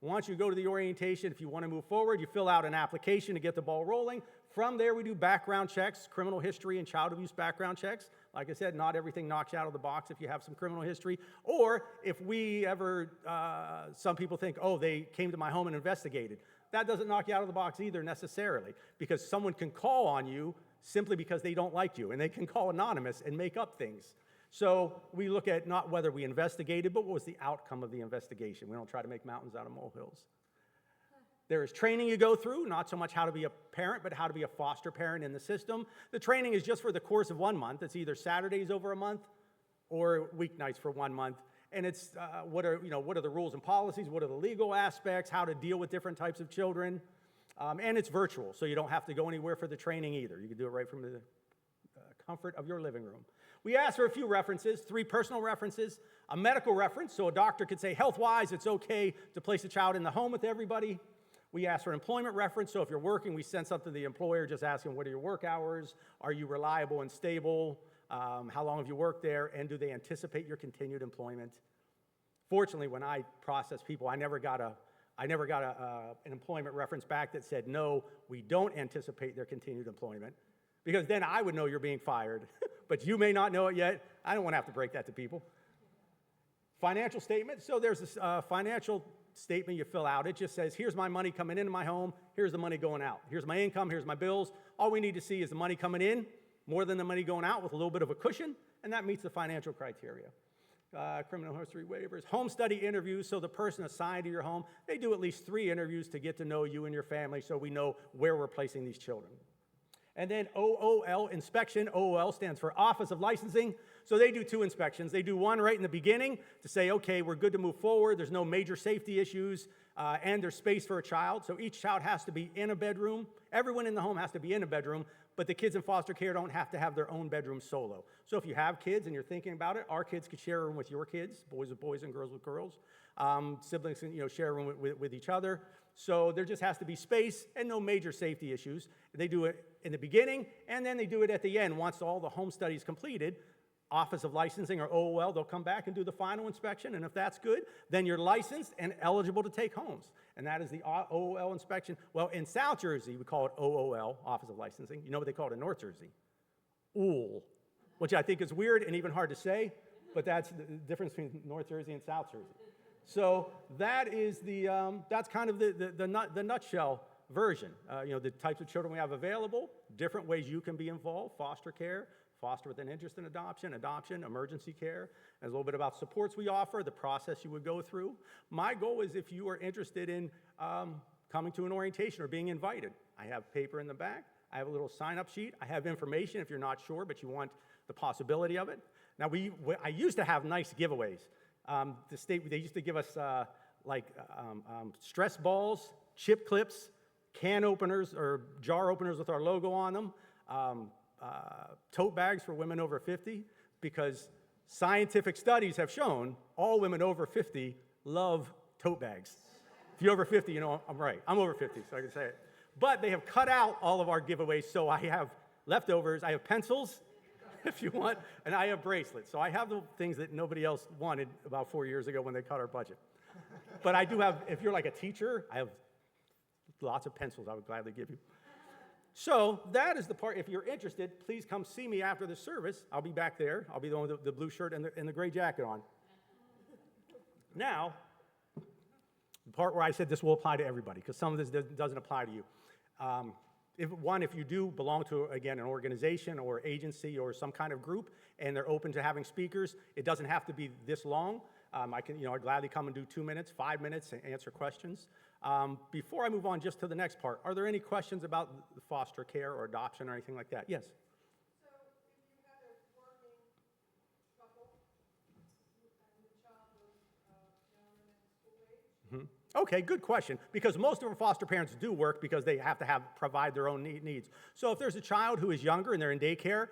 [SPEAKER 6] Once you go to the orientation, if you want to move forward, you fill out an application to get the ball rolling. From there, we do background checks, criminal history and child abuse background checks. Like I said, not everything knocks you out of the box if you have some criminal history. Or if we ever, some people think, oh, they came to my home and investigated. That doesn't knock you out of the box either necessarily, because someone can call on you simply because they don't like you, and they can call anonymous and make up things. So we look at not whether we investigated, but what was the outcome of the investigation. We don't try to make mountains out of molehills. There is training you go through, not so much how to be a parent, but how to be a foster parent in the system. The training is just for the course of 1 month. It's either Saturdays over a month or weeknights for 1 month. And it's what are the rules and policies, what are the legal aspects, how to deal with different types of children. And it's virtual, so you don't have to go anywhere for the training either. You can do it right from the comfort of your living room. We ask for a few references, 3 personal references, a medical reference, so a doctor could say health-wise it's okay to place a child in the home with everybody. We ask for an employment reference, so if you're working, we send something to the employer just asking what are your work hours, are you reliable and stable, how long have you worked there, and do they anticipate your continued employment. Fortunately, when I process people, I never got an employment reference back that said, no, we don't anticipate their continued employment, because then I would know you're being fired, but you may not know it yet. I don't want to have to break that to people. Financial statement. So there's this financial statement you fill out. It just says, here's my money coming into my home, here's the money going out. Here's my income, here's my bills. All we need to see is the money coming in, more than the money going out with a little bit of a cushion, and that meets the financial criteria. Criminal history waivers, home study interviews, so the person assigned to your home, they do at least 3 interviews to get to know you and your family so we know where we're placing these children. And then OOL inspection. OOL stands for Office of Licensing. So they do 2 inspections. They do one right in the beginning to say, okay, we're good to move forward. There's no major safety issues, and there's space for a child. So each child has to be in a bedroom. Everyone in the home has to be in a bedroom, but the kids in foster care don't have to have their own bedroom solo. So if you have kids and you're thinking about it, our kids could share a room with your kids, boys with boys and girls with girls. Siblings can share a room with each other. So there just has to be space and no major safety issues. They do it in the beginning, and then they do it at the end. Once all the home study is completed, Office of Licensing, or OOL, they'll come back and do the final inspection, and if that's good, then you're licensed and eligible to take homes. And that is the OOL inspection. Well, in South Jersey, we call it OOL, Office of Licensing. You know what they call it in North Jersey? OOL, which I think is weird and even hard to say, but that's the difference between North Jersey and South Jersey. So that is that's kind of the nutshell version. The types of children we have available, different ways you can be involved, foster care, foster with an interest in adoption, emergency care, and a little bit about supports we offer, the process you would go through. My goal is if you are interested in coming to an orientation or being invited, I have paper in the back. I have a little sign-up sheet. I have information if you're not sure, but you want the possibility of it. Now, I used to have nice giveaways. The state, they used to give us stress balls, chip clips, can openers or jar openers with our logo on them, tote bags for women over 50, because scientific studies have shown all women over 50 love tote bags. If you're over 50, you know I'm right. I'm over 50, so I can say it. But they have cut out all of our giveaways, so I have leftovers. I have pencils, if you want, and I have bracelets. So I have the things that nobody else wanted about 4 years ago when they cut our budget. But I do have, if you're like a teacher, I have lots of pencils I would gladly give you. So that is the part. If you're interested, please come see me after the service. I'll be back there. I'll be the one with the blue shirt and the gray jacket on. Now, the part where I said this will apply to everybody, because some of this doesn't apply to you. If you do belong to, again, an organization or agency or some kind of group, and they're open to having speakers, it doesn't have to be this long. I'd gladly come and do 2 minutes, 5 minutes, and answer questions. Before I move on just to the next part, are there any questions about foster care or adoption or anything like that? Yes?
[SPEAKER 7] So if you had a working couple and the child was young and in school age?
[SPEAKER 6] Okay, good question, because most of our foster parents do work because they have to provide their own needs. So if there's a child who is younger and they're in daycare,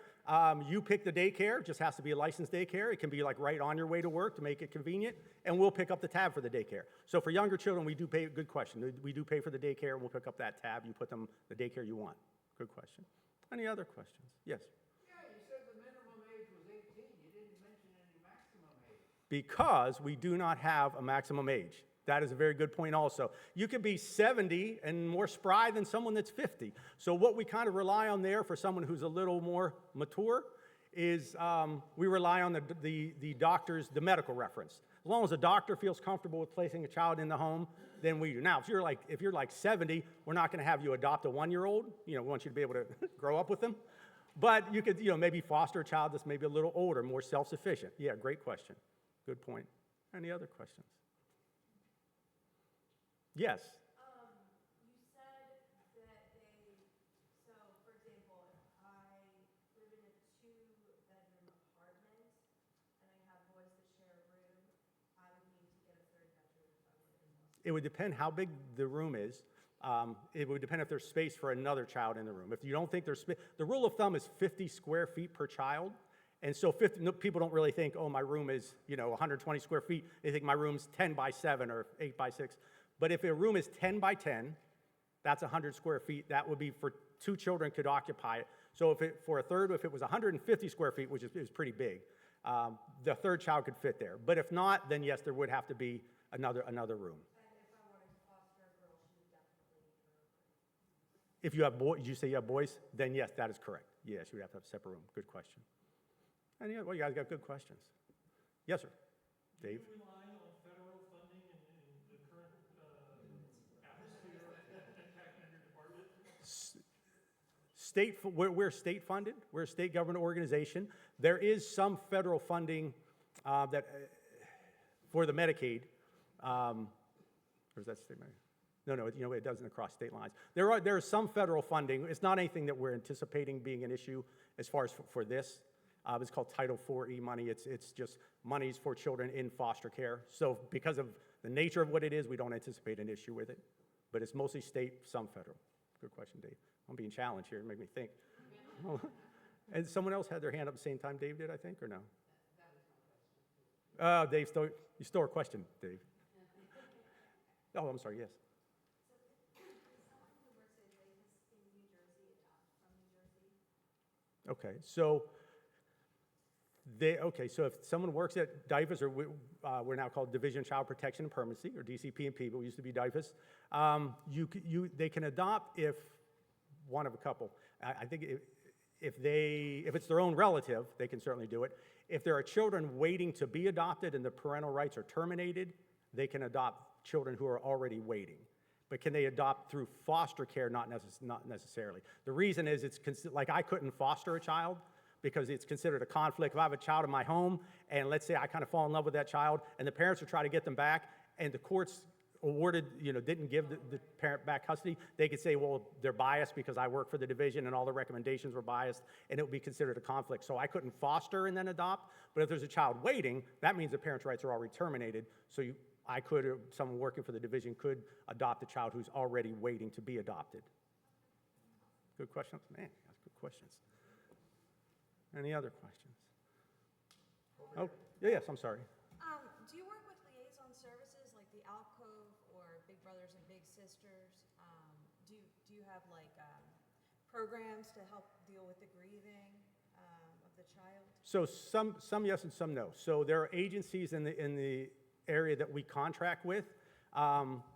[SPEAKER 6] you pick the daycare. It just has to be a licensed daycare. It can be like right on your way to work to make it convenient, and we'll pick up the tab for the daycare. So for younger children, we do pay, good question, we do pay for the daycare. We'll pick up that tab. You put them the daycare you want. Good question. Any other questions? Yes?
[SPEAKER 8] Yeah, you said the minimum age was 18. You didn't mention any maximum age.
[SPEAKER 6] Because we do not have a maximum age. That is a very good point also. You can be 70 and more spry than someone that's 50. So what we kind of rely on there for someone who's a little more mature is we rely on the doctor's, the medical reference. As long as a doctor feels comfortable with placing a child in the home, then we do. Now, if you're like 70, we're not going to have you adopt a 1-year-old. We want you to be able to grow up with them. But you could, maybe foster a child that's maybe a little older, more self-sufficient. Yeah, great question. Good point. Any other questions? Yes.
[SPEAKER 9] You said that so for example, if I live in a 2-bedroom apartment and I have boys that share a room, I would need to get a 3rd bedroom if I lived in one.
[SPEAKER 6] It would depend how big the room is. It would depend if there's space for another child in the room. If you don't think there's space, the rule of thumb is 50 square feet per child. And so people don't really think, oh, my room is 120 square feet. They think my room's 10 by 7 or 8 by 6. But if a room is 10 by 10, that's 100 square feet. That would be for 2 children could occupy it. So for a third, if it was 150 square feet, which is pretty big, the 3rd child could fit there. But if not, then yes, there would have to be another room.
[SPEAKER 9] And if I wanted to foster a girl, she would definitely need her own room.
[SPEAKER 6] If you have boys, you say you have boys, then yes, that is correct. Yes, you would have to have a separate room. Good question. Well, you guys got good questions. Yes, sir. Dave?
[SPEAKER 10] Do you rely on federal funding in the current atmosphere impacting your department?
[SPEAKER 6] We're state funded. We're a state government organization. There is some federal funding for the Medicaid. Or is that state Medicaid? No, it doesn't across state lines. There is some federal funding. It's not anything that we're anticipating being an issue as far as for this. It's called Title IV-E money. It's just monies for children in foster care. So because of the nature of what it is, we don't anticipate an issue with it. But it's mostly state, some federal. Good question, Dave. I'm being challenged here. It made me think. And someone else had their hand up at the same time Dave did, I think, or no? Dave, you stole a question, Dave. Oh, I'm sorry, yes. Okay, so if someone works at DIFAS, or we're now called Division of Child Protection and Permanency, or DCP&P, but we used to be DIFAS, they can adopt if one of a couple. I think if it's their own relative, they can certainly do it. If there are children waiting to be adopted and the parental rights are terminated, they can adopt children who are already waiting. But can they adopt through foster care? Not necessarily. The reason is like I couldn't foster a child because it's considered a conflict. If I have a child in my home and let's say I kind of fall in love with that child and the parents are trying to get them back and the courts awarded, didn't give the parent back custody, they could say, well, they're biased because I work for the division and all the recommendations were biased, and it would be considered a conflict. So I couldn't foster and then adopt, but if there's a child waiting, that means the parent's rights are already terminated. So I could, or someone working for the division could adopt a child who's already waiting to be adopted. Good questions? Man, that's good questions. Any other questions? Oh, yes, I'm sorry.
[SPEAKER 9] Do you work with liaison services like the Alcove or Big Brothers and Big Sisters? Do you have programs to help deal with the grieving of the child?
[SPEAKER 6] So some yes and some no. So there are agencies in the area that we contract with.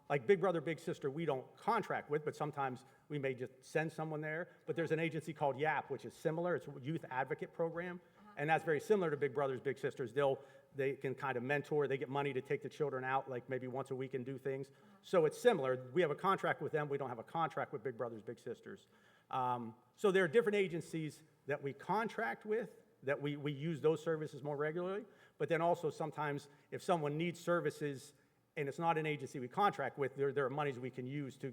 [SPEAKER 6] Like Big Brother, Big Sister, we don't contract with, but sometimes we may just send someone there. But there's an agency called YAP, which is similar. It's a youth advocate program. And that's very similar to Big Brothers, Big Sisters. They can kind of mentor. They get money to take the children out, like maybe once a week and do things. So it's similar. We have a contract with them. We don't have a contract with Big Brothers, Big Sisters. So there are different agencies that we contract with, that we use those services more regularly. But then also sometimes if someone needs services and it's not an agency we contract with, there are monies we can use to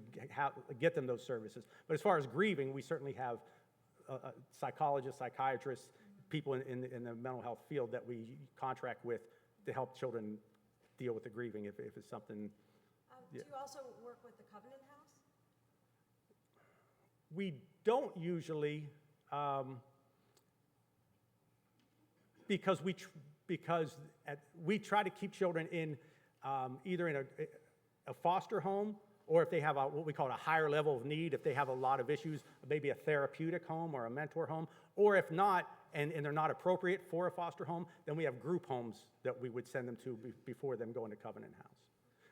[SPEAKER 6] get them those services. But as far as grieving, we certainly have psychologists, psychiatrists, people in the mental health field that we contract with to help children deal with the grieving if it's something.
[SPEAKER 9] Do you also work with the Covenant House?
[SPEAKER 6] We don't usually, because we try to keep children in either in a foster home, or if they have what we call a higher level of need, if they have a lot of issues, maybe a therapeutic home or a mentor home, or if not, and they're not appropriate for a foster home, then we have group homes that we would send them to before them going to Covenant House.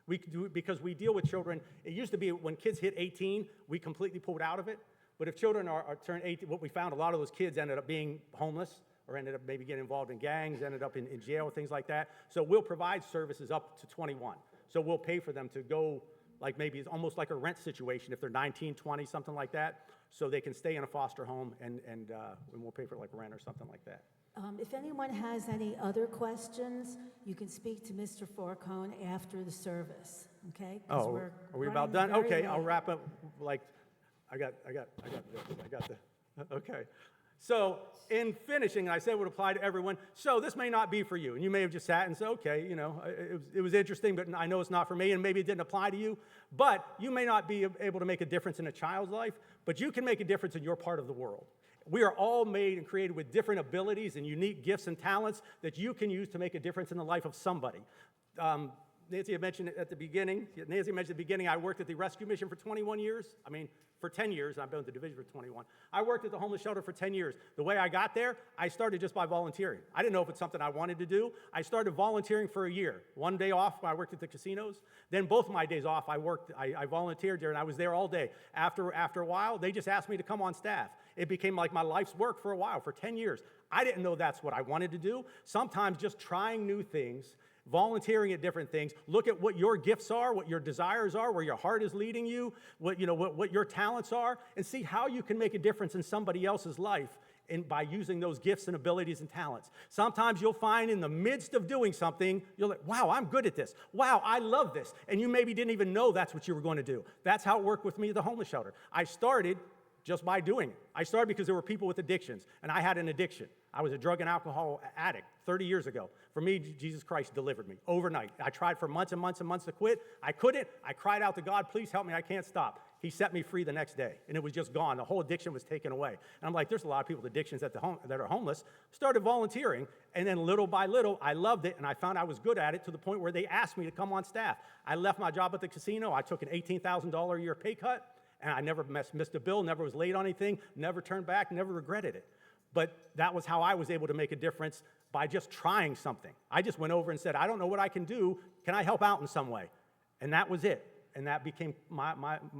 [SPEAKER 6] We do, because we deal with children. It used to be when kids hit 18, we completely pulled out of it. But if children are turned 18, what we found, a lot of those kids ended up being homeless or ended up maybe getting involved in gangs, ended up in jail, things like that. So we'll provide services up to 21. So we'll pay for them to go, like maybe it's almost like a rent situation if they're 19, 20, something like that. So they can stay in a foster home and we'll pay for like rent or something like that.
[SPEAKER 5] If anyone has any other questions, you can speak to Mr. Forcone after the service, okay? 'Cause
[SPEAKER 6] Oh,
[SPEAKER 5] we're
[SPEAKER 6] are we about
[SPEAKER 5] running
[SPEAKER 6] done?
[SPEAKER 5] very
[SPEAKER 6] Okay, I'll
[SPEAKER 5] late.
[SPEAKER 6] wrap up. Like, I got the. Okay. So in finishing, I said it would apply to everyone. So this may not be for you, and you may have just sat and said, okay, it was interesting, but I know it's not for me, and maybe it didn't apply to you. But you may not be able to make a difference in a child's life, but you can make a difference in your part of the world. We are all made and created with different abilities and unique gifts and talents that you can use to make a difference in the life of somebody. Nancy had mentioned at the beginning, I worked at the rescue mission for 21 years. For 10 years, and I've been with the division for 21. I worked at the homeless shelter for 10 years. The way I got there, I started just by volunteering. I didn't know if it's something I wanted to do. I started volunteering for a year. One day off, I worked at the casinos. Then both my days off, I volunteered there, and I was there all day. After a while, they just asked me to come on staff. It became like my life's work for a while, for 10 years. I didn't know that's what I wanted to do. Sometimes just trying new things, volunteering at different things, look at what your gifts are, what your desires are, where your heart is leading you, what your talents are, and see how you can make a difference in somebody else's life by using those gifts and abilities and talents. Sometimes you'll find in the midst of doing something, you're like, wow, I'm good at this. Wow, I love this. And you maybe didn't even know that's what you were going to do. That's how it worked with me at the homeless shelter. I started just by doing it. I started because there were people with addictions, and I had an addiction. I was a drug and alcohol addict 30 years ago. For me, Jesus Christ delivered me overnight. I tried for months and months and months to quit. I couldn't. I cried out to God, please help me, I can't stop. He set me free the next day, and it was just gone. The whole addiction was taken away. And I'm like, there's a lot of people with addictions that are homeless. Started volunteering, and then little by little, I loved it, and I found I was good at it to the point where they asked me to come on staff. I left my job at the casino. I took an $18,000 a year pay cut, and I never missed a bill, never was late on anything, never turned back, never regretted it. But that was how I was able to make a difference, by just trying something. I just went over and said, I don't know what I can do. Can I help out in some way? And that was it. And that became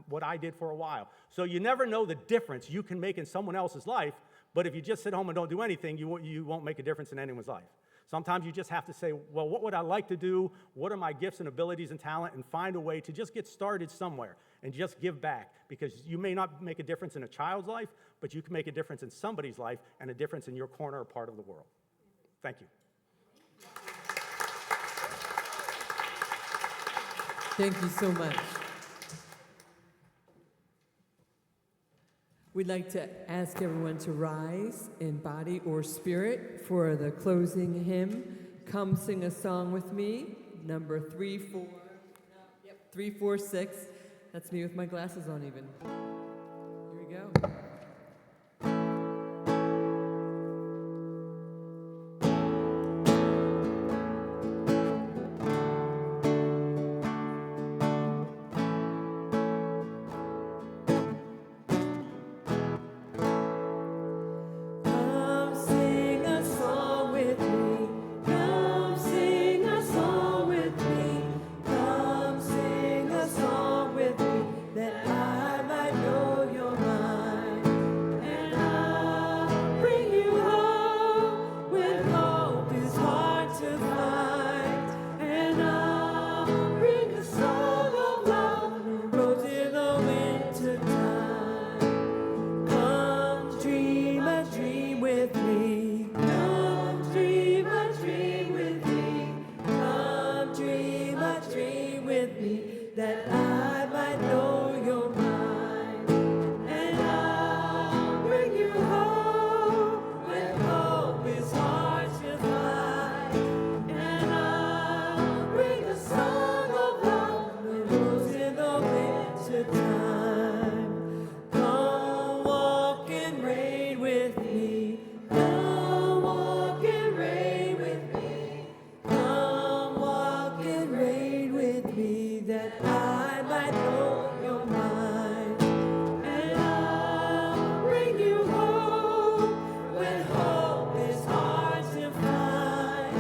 [SPEAKER 6] what I did for a while. So you never know the difference you can make in someone else's life, but if you just sit home and don't do anything, you won't make a difference in anyone's life. Sometimes you just have to say, well, what would I like to do? What are my gifts and abilities and talent? And find a way to just get started somewhere and just give back. Because you may not make a difference in a child's life, but you can make a difference in somebody's life and a difference in your corner or part of the world. Thank you.
[SPEAKER 11] Thank you so much. We'd like to ask everyone to rise in body or spirit for the closing hymn. Come sing a song with me, number 346. That's me with my glasses on even. Here we go.
[SPEAKER 12] Come sing a song with me. Come sing a song with me. Come sing a song with me that I might know your mind. And I'll bring you home when hope is hard to find. And I'll bring a song of love that grows in the winter time. Come dream a dream with me. Come dream a dream with me. Come dream a dream with me that I might know your mind. And I'll bring you home when hope is hard to find. And I'll bring a song of love that grows in the winter time. Come walk in rain with me. Come walk in rain with me. Come walk in rain with me that I might know your mind. And I'll bring you home when hope is hard to find.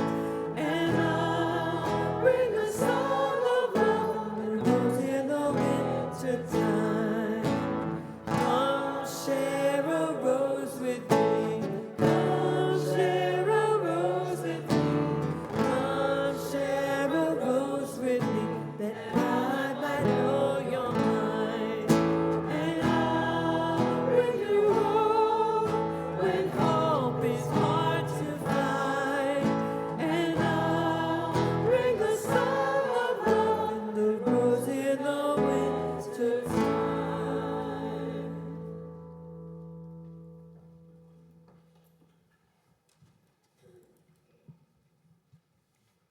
[SPEAKER 12] And I'll bring a song of love that grows in the winter time. Come share a rose with me. Come share a rose with me. Come share a rose with me that I might know your mind. And I'll bring you home when hope is hard to find. And I'll bring a song of love that grows in the winter time.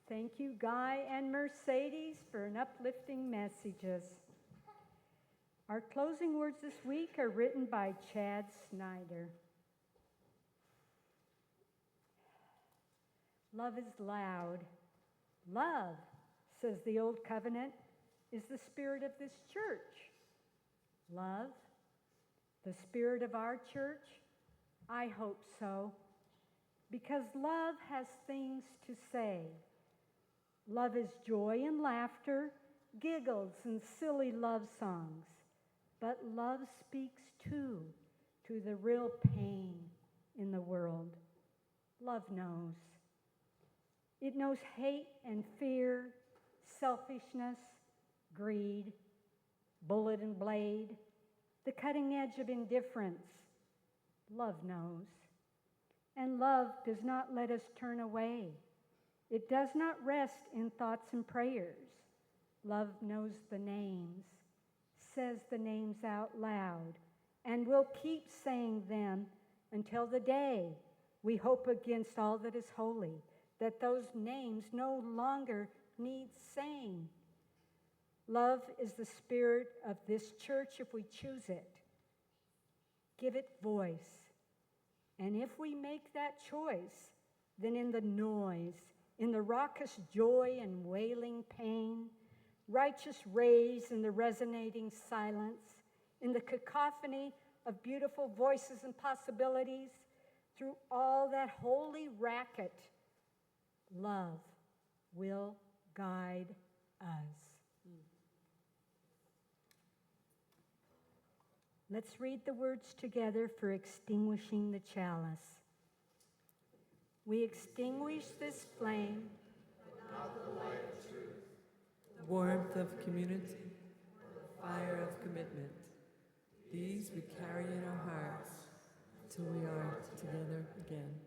[SPEAKER 1] Thank you, Guy and Mercedes, for an uplifting messages. Our closing words this week are written by Chad Snyder. Love is loud. Love, says the Old Covenant, is the spirit of this church. Love, the spirit of our church? I hope so, because love has things to say. Love is joy and laughter, giggles and silly love songs. But love speaks too to the real pain in the world. Love knows. It knows hate and fear, selfishness, greed, bullet and blade, the cutting edge of indifference. Love knows. And love does not let us turn away. It does not rest in thoughts and prayers. Love knows the names, says the names out loud, and will keep saying them until the day we hope against all that is holy, that those names no longer need saying. Love is the spirit of this church if we choose it. Give it voice. And if we make that choice, then in the noise, in the raucous joy and wailing pain, righteous rays in the resonating silence, in the cacophony of beautiful voices and possibilities, through all that holy racket, love will guide us. Let's read the words together for extinguishing the chalice. We extinguish this flame,
[SPEAKER 11] Warmth of community, fire of commitment. These we carry in our hearts till we are together again.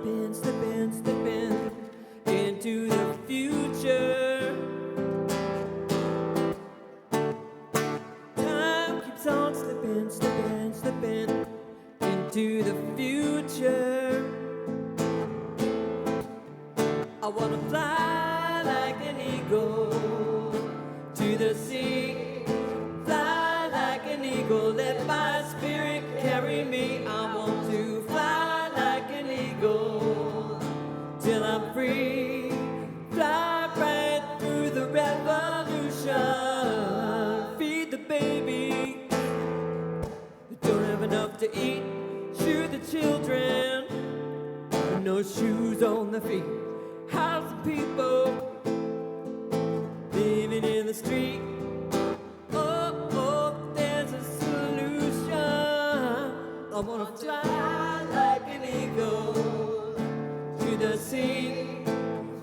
[SPEAKER 12] slipping, slipping, slipping into the future. Time keeps on slipping, slipping, slipping into the future. I wanna fly like an eagle to the sea. Fly like an eagle, let my spirit carry me. I want to fly like an eagle till I'm free. Fly right through the revolution. Feed the baby that don't have enough to eat. Shoot the children with no shoes on their feet. How's the people living in the street? Oh, oh, there's a solution. I wanna fly like an eagle to the sea.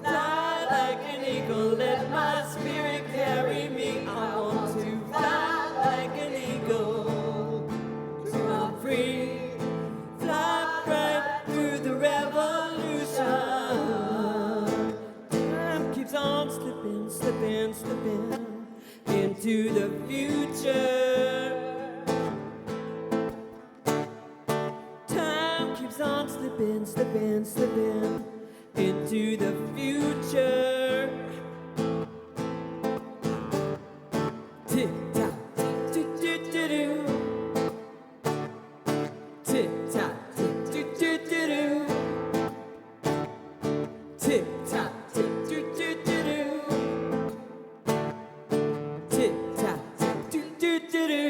[SPEAKER 12] Fly like an eagle, let my spirit carry me. I want to fly like an eagle till I'm free. Fly right through the revolution. Time keeps on slipping, slipping, slipping into the future. Time keeps on slipping, slipping, slipping into the future. Tick tock, tick do do do. Tick tock, tick do do do do. Tick tock, tick do do do do. Tick tock, tick do do do do.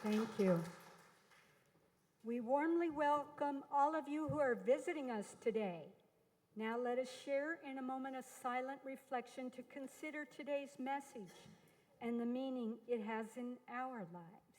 [SPEAKER 1] Thank you. We warmly welcome all of you who are visiting us today. Now let us share in a moment of silent reflection to consider today's message and the meaning it has in our lives.